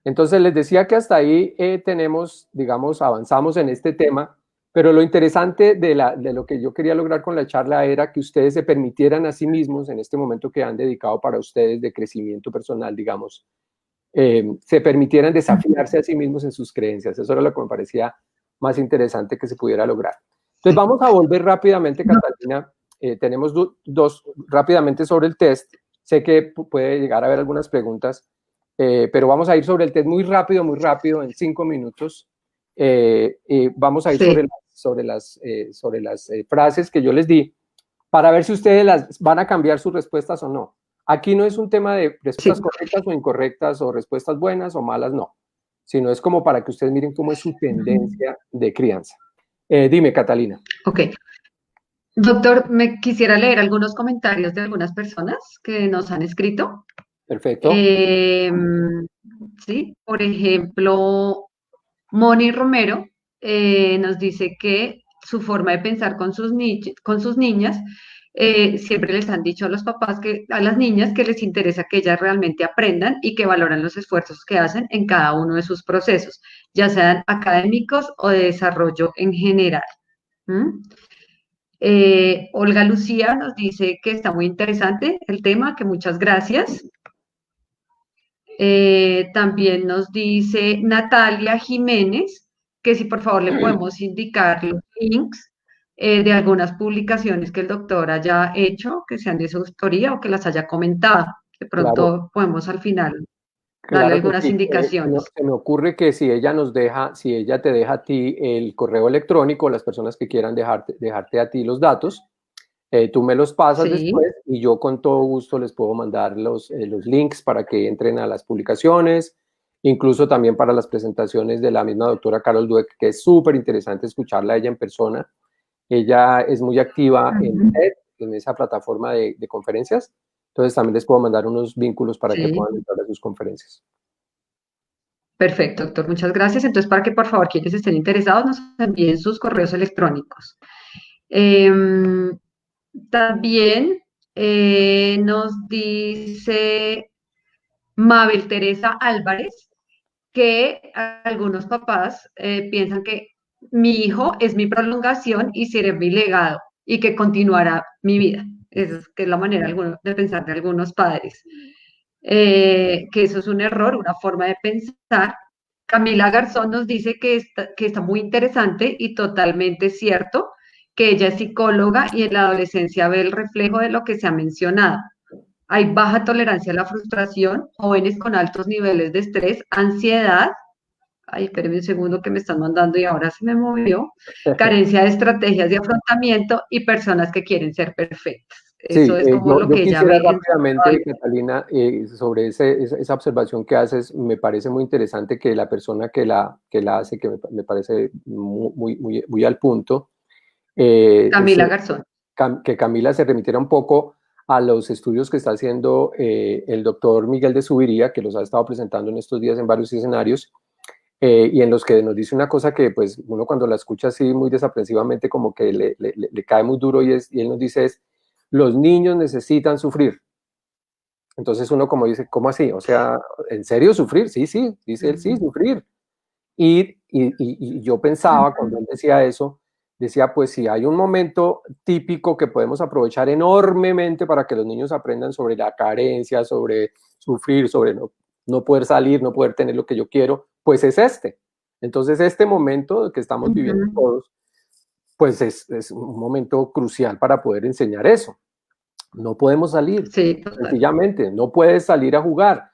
entonces les decía que hasta ahí tenemos, digamos, avanzamos en este tema, pero lo interesante de lo que yo quería lograr con la charla era que ustedes se permitieran a sí mismos, en este momento que han dedicado para ustedes de crecimiento personal, digamos, se permitieran desafiarse a sí mismos en sus creencias. Eso era lo que me parecía más interesante que se pudiera lograr. Entonces vamos a volver rápidamente, Catalina. Tenemos dos rápidamente sobre el test. Sé que puede llegar a haber algunas preguntas, pero vamos a ir sobre el test muy rápido, en 5 minutos. Vamos a ir sobre las frases que yo les di para ver si ustedes van a cambiar sus respuestas o no. Aquí no es un tema de respuestas correctas o incorrectas o respuestas buenas o malas, no, sino es como para que ustedes miren cómo es su tendencia de crianza. Dime, Catalina. Ok. Doctor, me quisiera leer algunos comentarios de algunas personas que nos han escrito. Perfecto. Sí, por ejemplo, Moni Romero nos dice que su forma de pensar con sus niñas, siempre les han dicho a los papás, a las niñas, que les interesa que ellas realmente aprendan y que valoran los esfuerzos que hacen en cada uno de sus procesos, ya sean académicos o de desarrollo en general. ¿Mm? Olga Lucía nos dice que está muy interesante el tema, que muchas gracias. También nos dice Natalia Jiménez que si por favor le podemos indicar los links de algunas publicaciones que el doctor haya hecho, que sean de su autoría o que las haya comentado. De pronto Claro, podemos al final darle claro que algunas sí. indicaciones. Se me ocurre que si ella si ella te deja a ti el correo electrónico, las personas que quieran dejarte a ti los datos, tú me los pasas Sí, después y yo con todo gusto les puedo mandar los links para que entren a las publicaciones, incluso también para las presentaciones de la misma doctora Carol Dweck, que es súper interesante escucharla a ella en persona. Ella es muy activa en TED, en esa plataforma de conferencias, entonces también les puedo mandar unos vínculos para que sí. puedan entrar a sus conferencias. Perfecto, doctor. Muchas gracias. Entonces, para que por favor quienes estén interesados nos envíen sus correos electrónicos. Em, También nos dice Mabel Teresa Álvarez que algunos papás piensan que mi hijo es mi prolongación y será mi legado y que continuará mi vida. Esa es, que es la manera de pensar de algunos padres. Que eso es un error, una forma de pensar. Camila Garzón nos dice que está muy interesante y totalmente cierto, que ella es psicóloga y en la adolescencia ve el reflejo de lo que se ha mencionado. Hay baja tolerancia a la frustración, jóvenes con altos niveles de estrés, ansiedad. Ay, espérenme un segundo que me están mandando y ahora se me movió. Carencia de estrategias de afrontamiento y personas que quieren ser perfectas. Sí, Eso es como lo yo que ella quisiera ve en rápidamente, Catalina, sobre esa observación que haces, me parece muy interesante que la persona que la hace, que me parece muy al punto, Camila Garzón. que Camila se remitiera un poco a los estudios que está haciendo el doctor Miguel de Subiría, que los ha estado presentando en estos días en varios escenarios, y en los que nos dice una cosa que pues uno cuando la escucha así muy desaprensivamente como que le cae muy duro y él nos dice es, los niños necesitan sufrir. Entonces uno como dice, ¿cómo así? O sea, ¿en serio sufrir? Sí, sí, dice él, sí, sufrir. Y yo pensaba cuando él decía eso, decía, pues si hay un momento típico que podemos aprovechar enormemente para que los niños aprendan sobre la carencia, sobre sufrir, sobre no poder salir, no poder tener lo que yo quiero, pues es este. Entonces este momento que estamos viviendo todos, pues es un momento crucial para poder enseñar eso. No podemos salir, Sí, total. sencillamente, no puedes salir a jugar.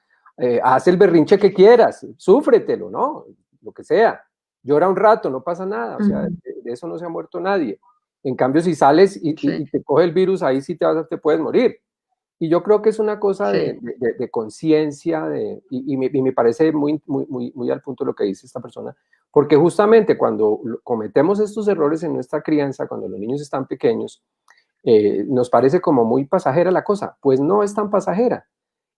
Haz el berrinche que quieras, súfretelo, ¿no? Lo que sea. Llora un rato, no pasa nada, o sea, de eso no se ha muerto nadie. En cambio, si sales Sí. y te coge el virus, ahí sí te puedes morir. Y yo creo que es una cosa Sí, de conciencia, y me parece muy al punto lo que dice esta persona, porque justamente cuando cometemos estos errores en nuestra crianza, cuando los niños están pequeños, nos parece como muy pasajera la cosa. Pues no es tan pasajera.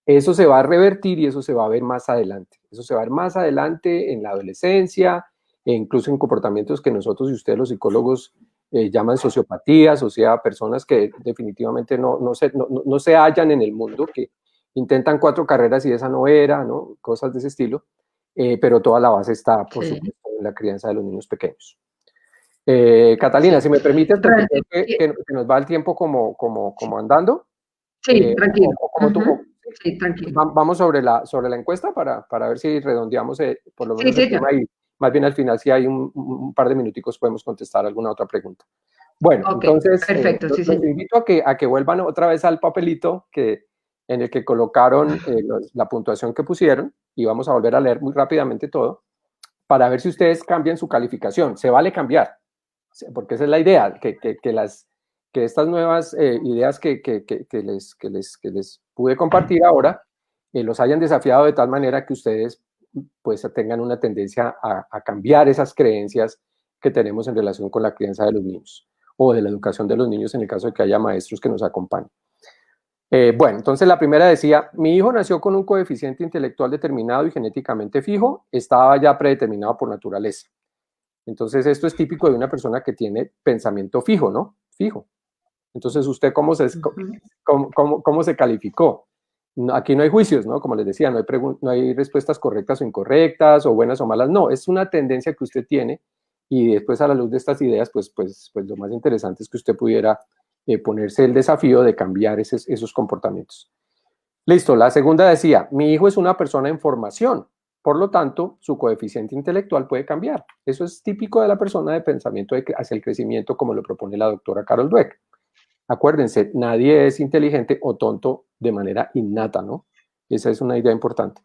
Eso se va a revertir y eso se va a ver más adelante. Eso se va a ver más adelante en la adolescencia, e incluso en comportamientos que nosotros y ustedes los psicólogos llaman sociopatías, o sea, personas que definitivamente no se hallan en el mundo, que intentan 4 carreras y esa no era, ¿no? Cosas de ese estilo, pero toda la base está, por sí, supuesto, en la crianza de los niños pequeños. Catalina, si sí. me permites, porque creo Realmente, que nos va el tiempo como andando, sí, tranquilo. como tú, Ujú, sí, tranquilo. vamos sobre la encuesta para ver si redondeamos por lo Sí, menos el señor. tema y más bien al final, si hay un par de minuticos, podemos contestar alguna otra pregunta. Bueno, Ok, entonces perfecto, sí, los señor. invito a que vuelvan otra vez al papelito en el que colocaron la puntuación que pusieron y vamos a volver a leer muy rápidamente todo para ver si ustedes cambian su calificación. Se vale cambiar, porque esa es la idea, que estas nuevas ideas que les pude compartir ahora los hayan desafiado de tal manera que ustedes pues tengan una tendencia a cambiar esas creencias que tenemos en relación con la crianza de los niños o de la educación de los niños en el caso de que haya maestros que nos acompañen. Bueno, entonces la primera decía, mi hijo nació con un coeficiente intelectual determinado y genéticamente fijo, estaba ya predeterminado por naturaleza. Entonces esto es típico de una persona que tiene pensamiento fijo, ¿no? Fijo. Entonces usted Ujú. cómo se calificó. No, aquí no hay juicios, ¿no? Como les decía, no hay respuestas correctas o incorrectas o buenas o malas, no, es una tendencia que usted tiene y después a la luz de estas ideas, pues lo más interesante es que usted pudiera ponerse el desafío de cambiar esos comportamientos. Listo, la segunda decía, mi hijo es una persona en formación, por lo tanto, su coeficiente intelectual puede cambiar. Eso es típico de la persona de pensamiento hacia el crecimiento, como lo propone la doctora Carol Dweck. Acuérdense, nadie es inteligente o tonto de manera innata, ¿no? Esa es una idea importante.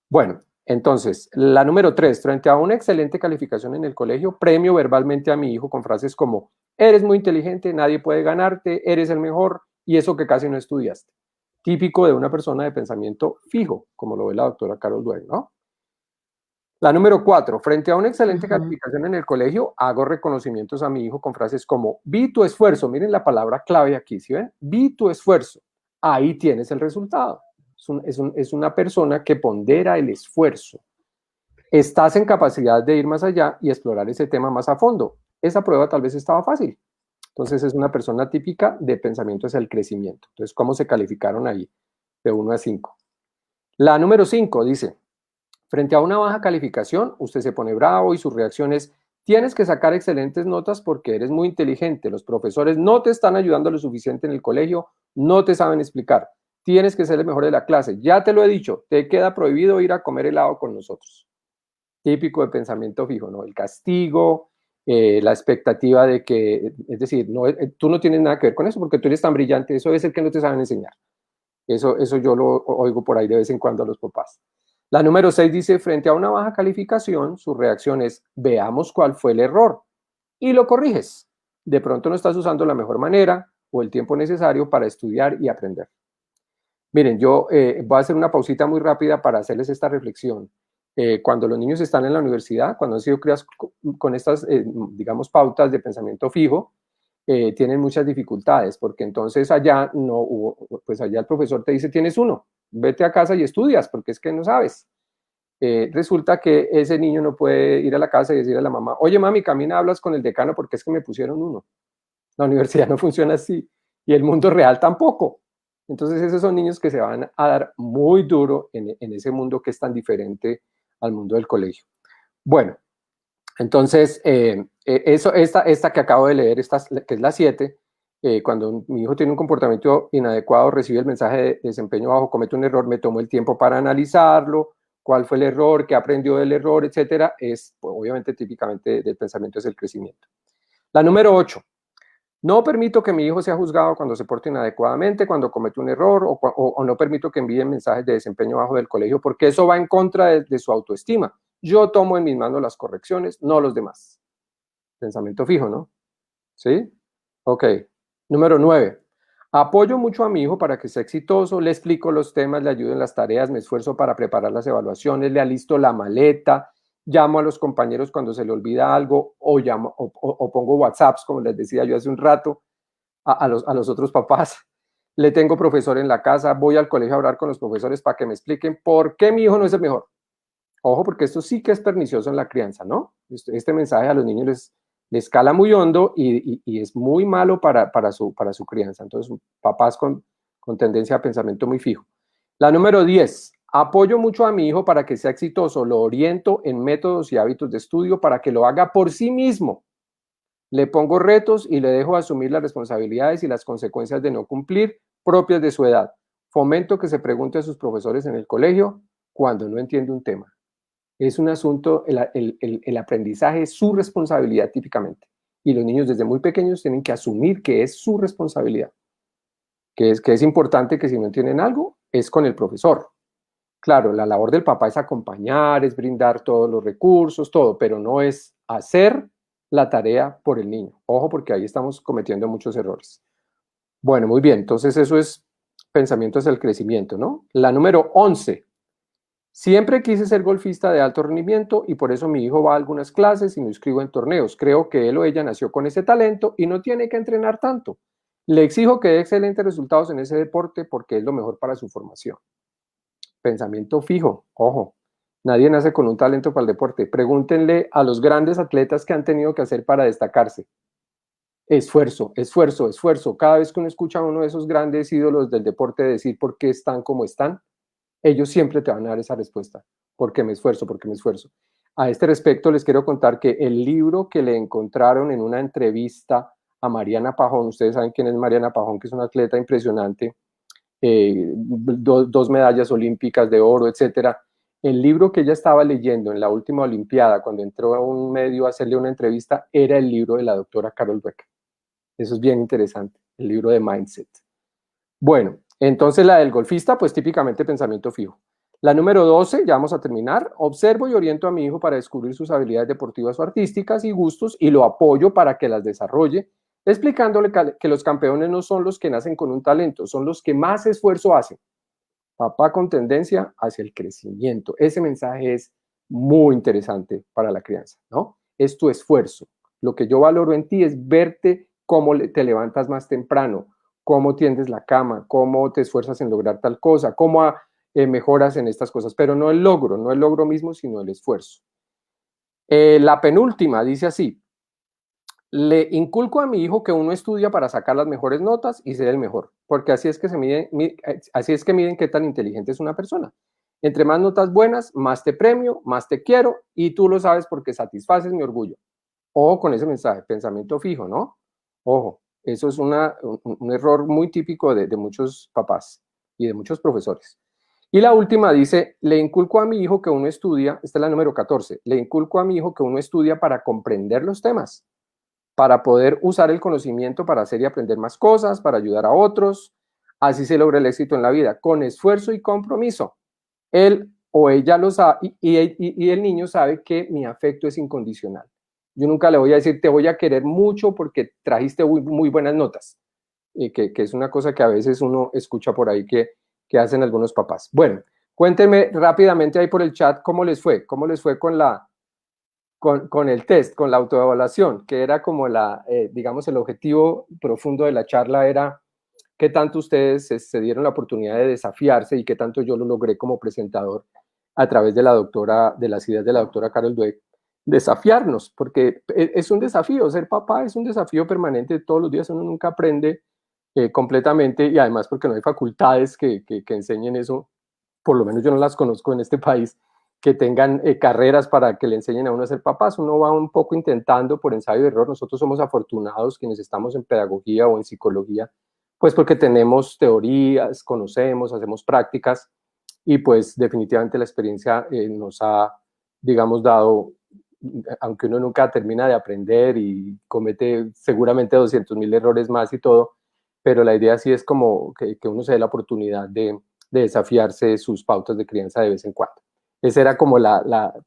Bueno, entonces, la número 3, frente a una excelente calificación en el colegio, premio verbalmente a mi hijo con frases como, eres muy inteligente, nadie puede ganarte, eres el mejor y eso que casi no estudiaste. Típico de una persona de pensamiento fijo, como lo ve la doctora Carol Dweck, ¿no? La número 4, frente a una excelente Ujú. calificación en el colegio, hago reconocimientos a mi hijo con frases como, vi tu esfuerzo, miren la palabra clave aquí, ¿sí ven? Vi tu esfuerzo, ahí tienes el resultado. Es una persona que pondera el esfuerzo. Estás en capacidad de ir más allá y explorar ese tema más a fondo. Esa prueba tal vez estaba fácil. Entonces es una persona típica de pensamiento hacia el crecimiento. Entonces, ¿cómo se calificaron ahí? De 1 a 5. La número 5 dice, frente a una baja calificación, usted se pone bravo y su reacción es, tienes que sacar excelentes notas porque eres muy inteligente, los profesores no te están ayudando lo suficiente en el colegio, no te saben explicar, tienes que ser el mejor de la clase, ya te lo he dicho, te queda prohibido ir a comer helado con nosotros. Típico de pensamiento fijo, ¿no? El castigo, la expectativa de que, es decir, no, tú no tienes nada que ver con eso porque tú eres tan brillante, eso es el que no te saben enseñar. Eso yo lo oigo por ahí de vez en cuando a los papás. La número 6 dice, frente a una baja calificación, su reacción es, veamos cuál fue el error y lo corriges. De pronto no estás usando la mejor manera o el tiempo necesario para estudiar y aprender. Miren, yo voy a hacer una pausita muy rápida para hacerles esta reflexión. Cuando los niños están en la universidad, cuando han sido criados con estas, digamos, pautas de pensamiento fijo, tienen muchas dificultades, porque entonces allá no hubo, pues allá el profesor te dice, tienes 1, vete a casa y estudias, porque es que no sabes. Resulta que ese niño no puede ir a la casa y decir a la mamá, oye mami, camina, hablas con el decano porque es que me pusieron 1. La universidad no funciona así y el mundo real tampoco. Entonces esos son niños que se van a dar muy duro en ese mundo que es tan diferente al mundo del colegio. Bueno, entonces esta que acabo de leer, que es la 7, cuando mi hijo tiene un comportamiento inadecuado, recibe el mensaje de desempeño bajo, comete un error, me tomo el tiempo para analizarlo, cuál fue el error, qué aprendió del error, etcétera, es pues, obviamente típicamente del pensamiento es el crecimiento. La número 8, no permito que mi hijo sea juzgado cuando se porte inadecuadamente, cuando comete un error o no permito que envíen mensajes de desempeño bajo del colegio porque eso va en contra de su autoestima. Yo tomo en mis manos las correcciones, no los demás. Pensamiento fijo, ¿no? ¿Sí? Ok. Número 9. Apoyo mucho a mi hijo para que sea exitoso, le explico los temas, le ayudo en las tareas, me esfuerzo para preparar las evaluaciones, le alisto la maleta, llamo a los compañeros cuando se le olvida algo o pongo WhatsApps, como les decía yo hace un rato, a los otros papás. Le tengo profesor en la casa, voy al colegio a hablar con los profesores para que me expliquen por qué mi hijo no es el mejor. Ojo, porque esto sí que es pernicioso en la crianza, ¿no? Este mensaje a los niños les cala muy hondo y es muy malo para su crianza. Entonces, papás con tendencia a pensamiento muy fijo. La número 10, apoyo mucho a mi hijo para que sea exitoso, lo oriento en métodos y hábitos de estudio para que lo haga por sí mismo. Le pongo retos y le dejo asumir las responsabilidades y las consecuencias de no cumplir propias de su edad. Fomento que se pregunte a sus profesores en el colegio cuando no entiende un tema. Es un asunto, el aprendizaje es su responsabilidad típicamente. Y los niños desde muy pequeños tienen que asumir que es su responsabilidad. Que es importante que si no entienden algo, es con el profesor. Claro, la labor del papá es acompañar, es brindar todos los recursos, todo, pero no es hacer la tarea por el niño. Ojo, porque ahí estamos cometiendo muchos errores. Bueno, muy bien, entonces eso es pensamiento hacia el crecimiento, ¿no? La número 11. Siempre quise ser golfista de alto rendimiento y por eso mi hijo va a algunas clases y me inscribo en torneos. Creo que él o ella nació con ese talento y no tiene que entrenar tanto. Le exijo que dé excelentes resultados en ese deporte porque es lo mejor para su formación. Pensamiento fijo, ojo. Nadie nace con un talento para el deporte. Pregúntenle a los grandes atletas qué han tenido que hacer para destacarse. Esfuerzo, esfuerzo, esfuerzo. Cada vez que uno escucha a uno de esos grandes ídolos del deporte decir por qué están como están, ellos siempre te van a dar esa respuesta, porque me esfuerzo, porque me esfuerzo. A este respecto les quiero contar que el libro que le encontraron en una entrevista a Mariana Pajón, ustedes saben quién es Mariana Pajón, que es una atleta impresionante, 2 medallas olímpicas de oro, etcétera. El libro que ella estaba leyendo en la última olimpiada, cuando entró a un medio a hacerle una entrevista, era el libro de la doctora Carol Dweck. Eso es bien interesante, el libro de Mindset. Bueno, entonces la del golfista, pues típicamente pensamiento fijo. La número 12, ya vamos a terminar. Observo y oriento a mi hijo para descubrir sus habilidades deportivas o artísticas y gustos y lo apoyo para que las desarrolle, explicándole que los campeones no son los que nacen con un talento, son los que más esfuerzo hacen. Papá con tendencia hacia el crecimiento. Ese mensaje es muy interesante para la crianza, ¿no? Es tu esfuerzo. Lo que yo valoro en ti es verte cómo te levantas más temprano, cómo tiendes la cama, cómo te esfuerzas en lograr tal cosa, cómo mejoras en estas cosas, pero no el logro mismo, sino el esfuerzo. La penúltima dice así: le inculco a mi hijo que uno estudia para sacar las mejores notas y ser el mejor, porque así es que miden qué tan inteligente es una persona. Entre más notas buenas, más te premio, más te quiero, y tú lo sabes porque satisfaces mi orgullo. Ojo con ese mensaje, pensamiento fijo, ¿no? Ojo, eso es un error muy típico de muchos papás y de muchos profesores. Y la última dice: le inculco a mi hijo que uno estudia, esta es la número 14, le inculco a mi hijo que uno estudia para comprender los temas, para poder usar el conocimiento para hacer y aprender más cosas, para ayudar a otros. Así se logra el éxito en la vida, con esfuerzo y compromiso. Él o ella lo sabe y el niño sabe que mi afecto es incondicional. Yo nunca le voy a decir te voy a querer mucho porque trajiste muy buenas notas, que es una cosa que a veces uno escucha por ahí que hacen algunos papás. Bueno, cuéntenme rápidamente ahí por el chat cómo les fue con el test, con la autoevaluación, que era como digamos, el objetivo profundo de la charla era qué tanto ustedes se dieron la oportunidad de desafiarse y qué tanto yo lo logré como presentador a través de las ideas de la doctora Carol Dweck, desafiarnos, porque es un desafío, ser papá es un desafío permanente, todos los días uno nunca aprende completamente y además porque no hay facultades que enseñen eso, por lo menos yo no las conozco en este país, que tengan carreras para que le enseñen a uno a ser papás. Uno va un poco intentando por ensayo y error. Nosotros somos afortunados quienes estamos en pedagogía o en psicología, pues porque tenemos teorías, conocemos, hacemos prácticas y pues definitivamente la experiencia nos ha, digamos, dado, aunque uno nunca termina de aprender y comete seguramente 200.000 errores más y todo, pero la idea sí es como que uno se dé la oportunidad de desafiarse sus pautas de crianza de vez en cuando. Esa era como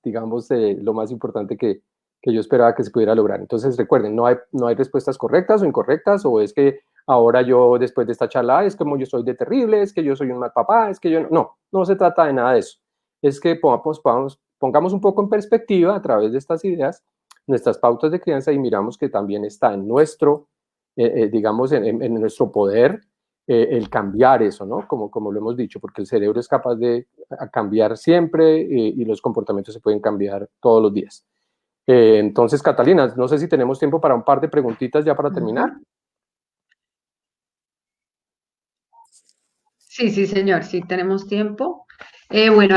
digamos, lo más importante que yo esperaba que se pudiera lograr. Entonces, recuerden, no hay respuestas correctas o incorrectas, o es que ahora yo después de esta charla, es como yo soy de terrible, es que yo soy un mal papá, es que yo no se trata de nada de eso. Es que pongamos un poco en perspectiva a través de estas ideas nuestras pautas de crianza y miramos que también está en nuestro, digamos, en nuestro poder el cambiar eso, ¿no? Como lo hemos dicho, porque el cerebro es capaz de cambiar siempre y los comportamientos se pueden cambiar todos los días. Entonces, Catalina, no sé si tenemos tiempo para un par de preguntitas ya para terminar. Sí, sí, señor, sí tenemos tiempo. Bueno,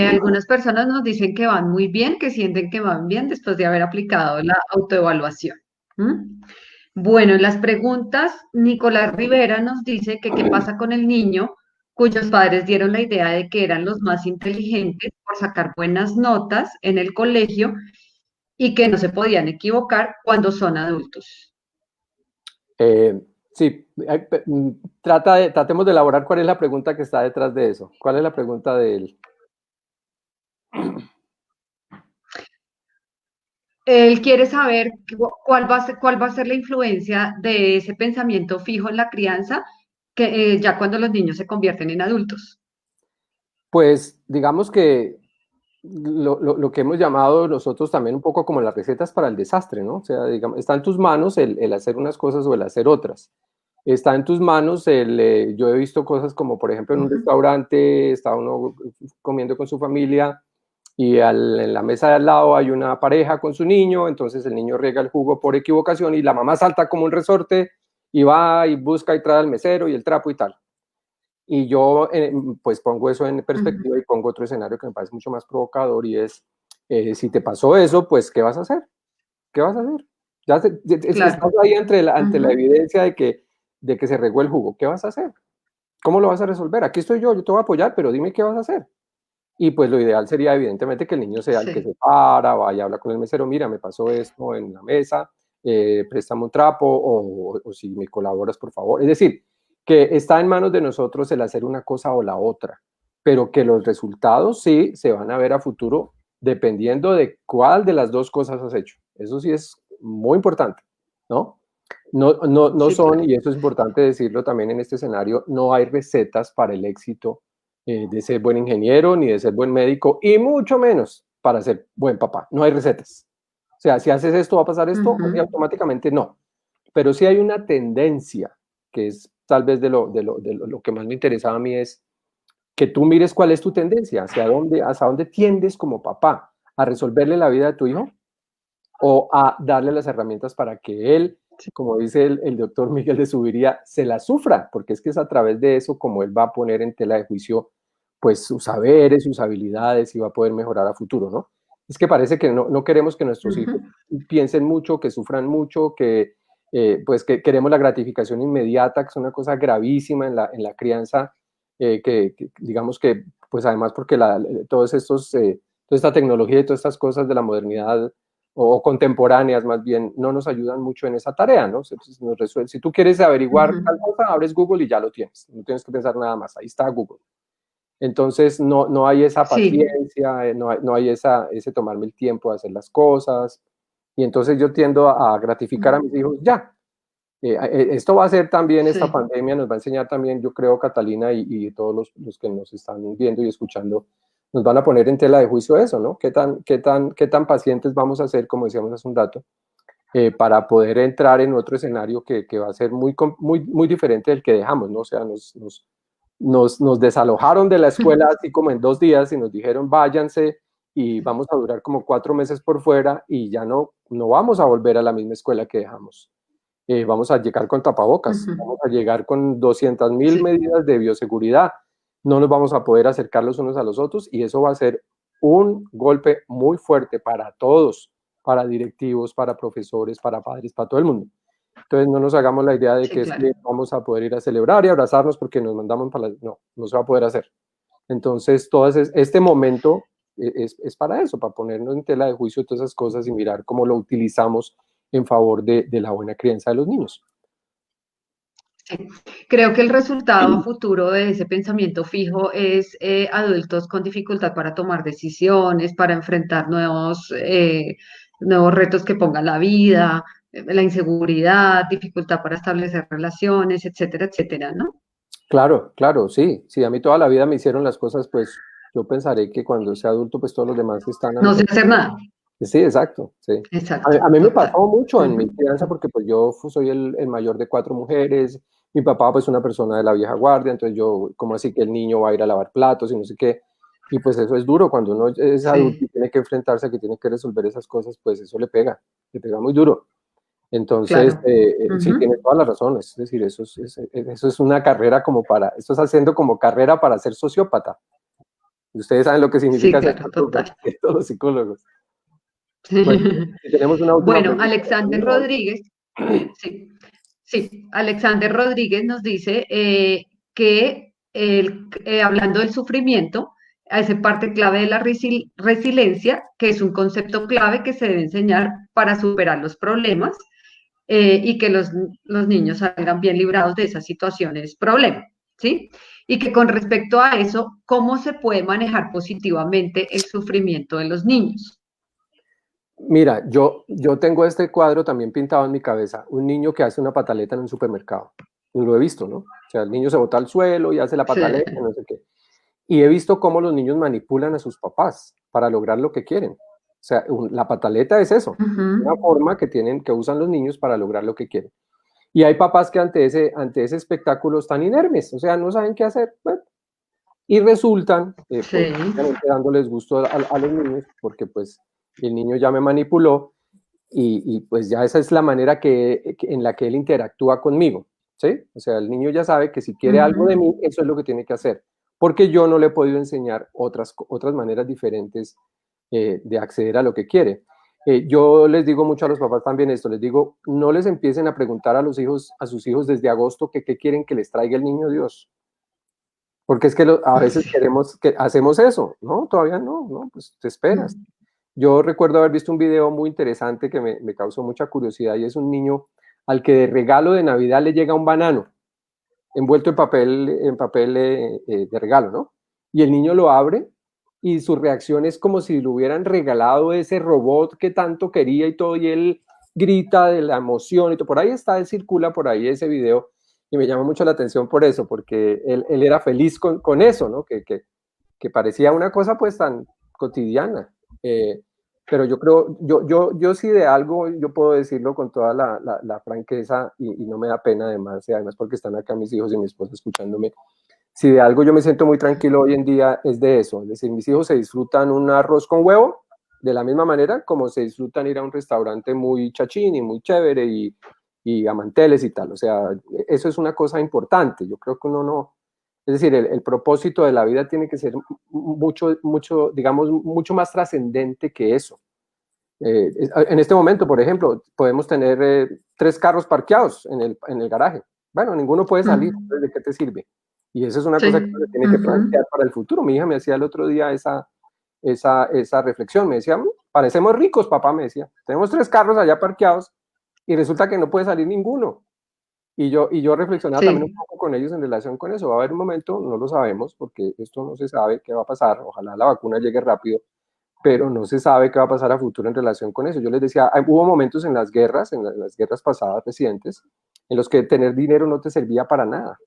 algunas personas nos dicen que van muy bien, que sienten que van bien después de haber aplicado la autoevaluación. ¿Mm? Bueno, en las preguntas, Nicolás Rivera nos dice que qué pasa con el niño cuyos padres dieron la idea de que eran los más inteligentes por sacar buenas notas en el colegio y que no se podían equivocar cuando son adultos. Sí, tratemos de elaborar cuál es la pregunta que está detrás de eso. ¿Cuál es la pregunta de él? Él quiere saber cuál va a ser la influencia de ese pensamiento fijo en la crianza, que ya cuando los niños se convierten en adultos. Pues digamos que lo que hemos llamado nosotros también un poco como las recetas para el desastre, ¿no? O sea, digamos, está en tus manos el hacer unas cosas o el hacer otras. Está en tus manos yo he visto cosas como, por ejemplo, en un restaurante, está uno comiendo con su familia y en la mesa de al lado hay una pareja con su niño, entonces el niño riega el jugo por equivocación y la mamá salta como un resorte y va y busca y trae al mesero y el trapo y tal. Y yo pues pongo eso en perspectiva y pongo otro escenario que me parece mucho más provocador y es, si te pasó eso, pues ¿qué vas a hacer? ¿Qué vas a hacer? Estás Claro. ahí ante la evidencia de que se regó el jugo. ¿Qué vas a hacer? ¿Cómo lo vas a resolver? Aquí estoy yo te voy a apoyar, pero dime qué vas a hacer. Y pues lo ideal sería evidentemente que el niño sea el que Sí, se para, vaya, habla con el mesero, mira, me pasó esto en la mesa, préstame un trapo o si me colaboras, por favor. Es decir, que está en manos de nosotros el hacer una cosa o la otra, pero que los resultados sí se van a ver a futuro dependiendo de cuál de las dos cosas has hecho. Eso sí es muy importante, ¿no? No sí, son, claro. y eso es importante decirlo también en este escenario, no hay recetas para el éxito de ser buen ingeniero, ni de ser buen médico, y mucho menos para ser buen papá. No hay recetas. O sea, si haces esto, va a pasar esto, así Ujú. automáticamente no. Pero sí hay una tendencia, que es tal vez lo que más me interesaba a mí, es que tú mires cuál es tu tendencia, hacia dónde tiendes como papá, a resolverle la vida de tu hijo o a darle las herramientas para que él, como dice el doctor Miguel de Subiría, se la sufra, porque es que es a través de eso como él va a poner en tela de juicio pues sus saberes, sus habilidades y va a poder mejorar a futuro, ¿no? Es que parece que no queremos que nuestros hijos Ujú. piensen mucho, que sufran mucho, pues que queremos la gratificación inmediata, que es una cosa gravísima en la crianza, digamos que, pues además porque todos estos, toda esta tecnología y todas estas cosas de la modernidad o contemporáneas más bien, no nos ayudan mucho en esa tarea, ¿no? Si tú quieres averiguar tal Ujú. cosa, abres Google y ya lo tienes, no tienes que pensar nada más, ahí está Google. Entonces, no hay esa Sí. paciencia, no hay ese tomarme el tiempo de hacer las cosas, y entonces yo tiendo a gratificar a mis hijos ya. Esto va a ser también, esta Sí. pandemia nos va a enseñar también, yo creo, Catalina y todos los que nos están viendo y escuchando, nos van a poner en tela de juicio eso, ¿no? Qué tan pacientes vamos a ser, como decíamos hace un rato, para poder entrar en otro escenario que va a ser muy diferente del que dejamos, ¿no? O sea, nos desalojaron de la escuela así como en 2 días y nos dijeron váyanse y vamos a durar como 4 meses por fuera y ya no vamos a volver a la misma escuela que dejamos. Vamos a llegar con tapabocas, Ujú. vamos a llegar con 200.000 Sí, medidas de bioseguridad, no nos vamos a poder acercar los unos a los otros y eso va a ser un golpe muy fuerte para todos, para directivos, para profesores, para padres, para todo el mundo. Entonces no nos hagamos la idea de sí, que es claro. que vamos a poder ir a celebrar y abrazarnos porque nos mandamos para la... No se va a poder hacer. Entonces, este momento es para eso, para ponernos en tela de juicio todas esas cosas y mirar cómo lo utilizamos en favor de la buena crianza de los niños. Sí. Creo que el resultado a futuro de ese pensamiento fijo es adultos con dificultad para tomar decisiones, para enfrentar nuevos retos que ponga la vida, la inseguridad, dificultad para establecer relaciones, etcétera, etcétera, ¿no? Claro, claro, sí, sí, a mí toda la vida me hicieron las cosas, pues yo pensaré que cuando sea adulto, pues todos los demás están a mi No sé servicio. hacer nada. Sí, exacto, sí. Exacto, A mí me total. pasó mucho en mi Ujú. crianza porque pues yo soy el mayor de 4 mujeres, mi papá pues una persona de la vieja guardia, entonces yo, ¿cómo así que el niño va a ir a lavar platos y no sé qué? Y pues eso es duro, cuando uno es adulto Sí, y tiene que enfrentarse a que tiene que resolver esas cosas, pues eso le pega muy duro. Entonces, claro. sí, Ujú. tienes todas las razones, es decir, eso es una carrera como para, estás haciendo como carrera para ser sociópata. Y ustedes saben lo que Sí, significa ser claro, sociópata, total. todos los psicólogos. Bueno, si tenemos una última Bueno, pregunta, Alexander Catalina. Rodríguez, sí, sí, Alexander Rodríguez nos dice que hablando del sufrimiento, hace parte clave de la resiliencia, que es un concepto clave que se debe enseñar para superar los problemas y que los niños salgan bien librados de esas situaciones problema, ¿sí? Y que con respecto a eso, ¿cómo se puede manejar positivamente el sufrimiento de los niños? Mira, yo tengo este cuadro también pintado en mi cabeza, un niño que hace una pataleta en un supermercado. Y lo he visto, ¿no? O sea, el niño se bota al suelo y hace la Sí. pataleta, no sé qué. Y he visto cómo los niños manipulan a sus papás para lograr lo que quieren. O sea, la pataleta es eso, una Ujú. forma que tienen, que usan los niños para lograr lo que quieren. Y hay papás que ante ese espectáculo están inermes, o sea, no saben qué hacer. Bueno, y resultan, pues, Sí. obviamente dándoles gusto a los niños, porque pues el niño ya me manipuló pues ya esa es la manera en la que él interactúa conmigo, ¿sí? O sea, el niño ya sabe que si quiere algo de Ujú. mí, eso es lo que tiene que hacer, porque yo no le he podido enseñar otras maneras diferentes de acceder a lo que quiere. Yo les digo mucho a los papás también esto, les digo, no les empiecen a preguntar a los hijos, a sus hijos desde agosto que qué quieren que les traiga el niño Dios, porque es que a veces Sí. queremos que hacemos eso, ¿no? Todavía no, ¿no? Pues te esperas. Mm. Yo recuerdo haber visto un video muy interesante que me causó mucha curiosidad y es un niño al que de regalo de Navidad le llega un banano envuelto en papel de regalo, ¿no? Y el niño lo abre y su reacción es como si le hubieran regalado ese robot que tanto quería y todo, y él grita de la emoción y todo. Por ahí está, él circula por ahí ese video y me llama mucho la atención por eso, porque él era feliz con eso, ¿no? Que parecía una cosa pues tan cotidiana. Pero yo creo, yo sí de algo, yo puedo decirlo con toda la franqueza y no me da pena además, y además porque están acá mis hijos y mi esposa escuchándome. Si de algo yo me siento muy tranquilo hoy en día es de eso, es decir, mis hijos se disfrutan un arroz con huevo de la misma manera como se disfrutan ir a un restaurante muy chachín y muy chévere y a manteles y tal. O sea, eso es una cosa importante. Yo creo que uno no, es decir, el propósito de la vida tiene que ser mucho, digamos, mucho más trascendente que eso. En este momento, por ejemplo, podemos tener 3 carros parqueados en el garaje. Bueno, ninguno puede salir, Mm. entonces, ¿de qué te sirve? Y eso es una cosa que Sí. uno se tiene que Ujú. plantear para el futuro. Mi hija me hacía el otro día esa reflexión, me decía, parecemos ricos, papá, me decía, tenemos 3 carros allá parqueados y resulta que no puede salir ninguno. Y yo reflexionaba también un Sí. poco con ellos en relación con eso. Va a haber un momento, no lo sabemos, porque esto no se sabe qué va a pasar. Ojalá la vacuna llegue rápido, pero no se sabe qué va a pasar a futuro en relación con eso. Yo les decía, hubo momentos en las guerras, en las guerras pasadas recientes, en los que tener dinero no te servía para nada,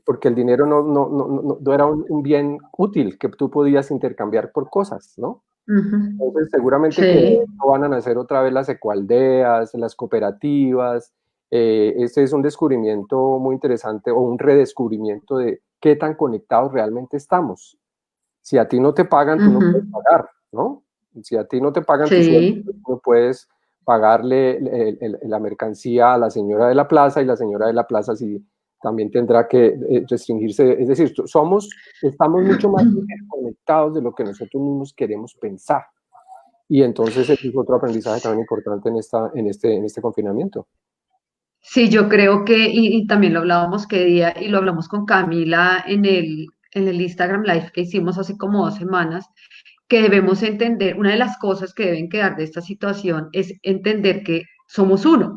porque el dinero no era un bien útil que tú podías intercambiar por cosas, ¿no? Ujú. Entonces, seguramente que Sí. van a nacer otra vez las ecoaldeas, las cooperativas. Este es un descubrimiento muy interesante o un redescubrimiento de qué tan conectados realmente estamos. Si a ti no te pagan, tú no puedes Ujú. pagar, ¿no? Si a ti no te pagan tu sueldo, Sí. tú no puedes pagarle la mercancía a la señora de la plaza y la señora de la plaza sí también tendrá que restringirse. Es decir, estamos mucho más interconectados de lo que nosotros mismos queremos pensar. Y entonces ese es otro aprendizaje también importante en este confinamiento. Sí, yo creo que, y también lo hablábamos qué día, y lo hablamos con Camila en el Instagram Live que hicimos hace como 2 semanas, que debemos entender, una de las cosas que deben quedar de esta situación es entender que somos uno,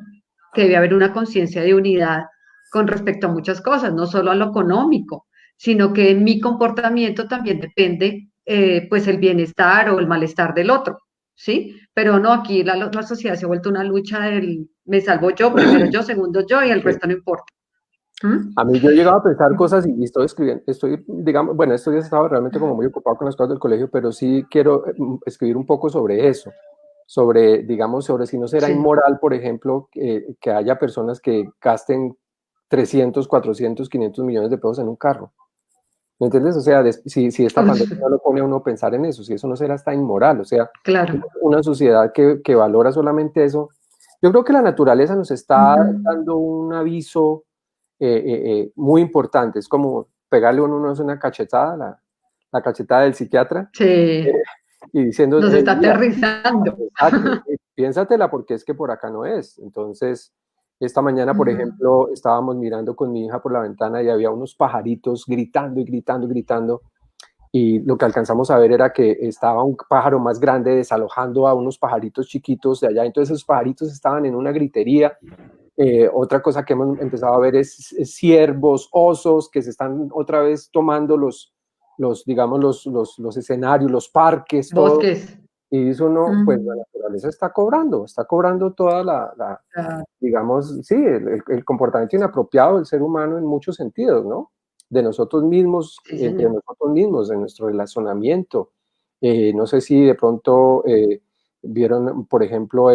que debe haber una conciencia de unidad con respecto a muchas cosas, no solo a lo económico, sino que mi comportamiento también depende, pues, el bienestar o el malestar del otro. ¿sí? Pero no, aquí la sociedad se ha vuelto una lucha del me salvo yo, primero yo, segundo yo y el Sí. resto no importa. ¿Mm? A mí yo he llegado a pensar cosas y estoy escribiendo, digamos, bueno, estos días estaba realmente como muy ocupado con las cosas del colegio, pero sí quiero escribir un poco sobre eso, sobre, digamos, sobre si no será Sí. inmoral, por ejemplo, que haya personas que gasten 300, 400, 500 millones de pesos en un carro. ¿Me entiendes? O sea, si esta pandemia no lo pone a uno a pensar en eso, si eso no será hasta inmoral, o sea, Claro. una sociedad que valora solamente eso. Yo creo que la naturaleza nos está Ujú. dando un aviso muy importante. Es como pegarle a uno una cachetada, la cachetada del psiquiatra, Sí, eh, y diciendo, nos hey, está mira, aterrizando. exacto, piénsatela porque es que por acá no es. Entonces, esta mañana, por Ujú. ejemplo, estábamos mirando con mi hija por la ventana y había unos pajaritos gritando y gritando y gritando. Y lo que alcanzamos a ver era que estaba un pájaro más grande desalojando a unos pajaritos chiquitos de allá. Entonces, esos pajaritos estaban en una gritería. Otra cosa que hemos empezado a ver es ciervos, osos, que se están otra vez tomando digamos, los escenarios, los parques, todo. Bosques. Y eso no, pues la Ujú. naturaleza está cobrando toda Ah, digamos, sí, el comportamiento inapropiado del ser humano en muchos sentidos, ¿no? De nosotros mismos, sí, entre señor. nosotros mismos, en nuestro relacionamiento. No sé si de pronto vieron, por ejemplo,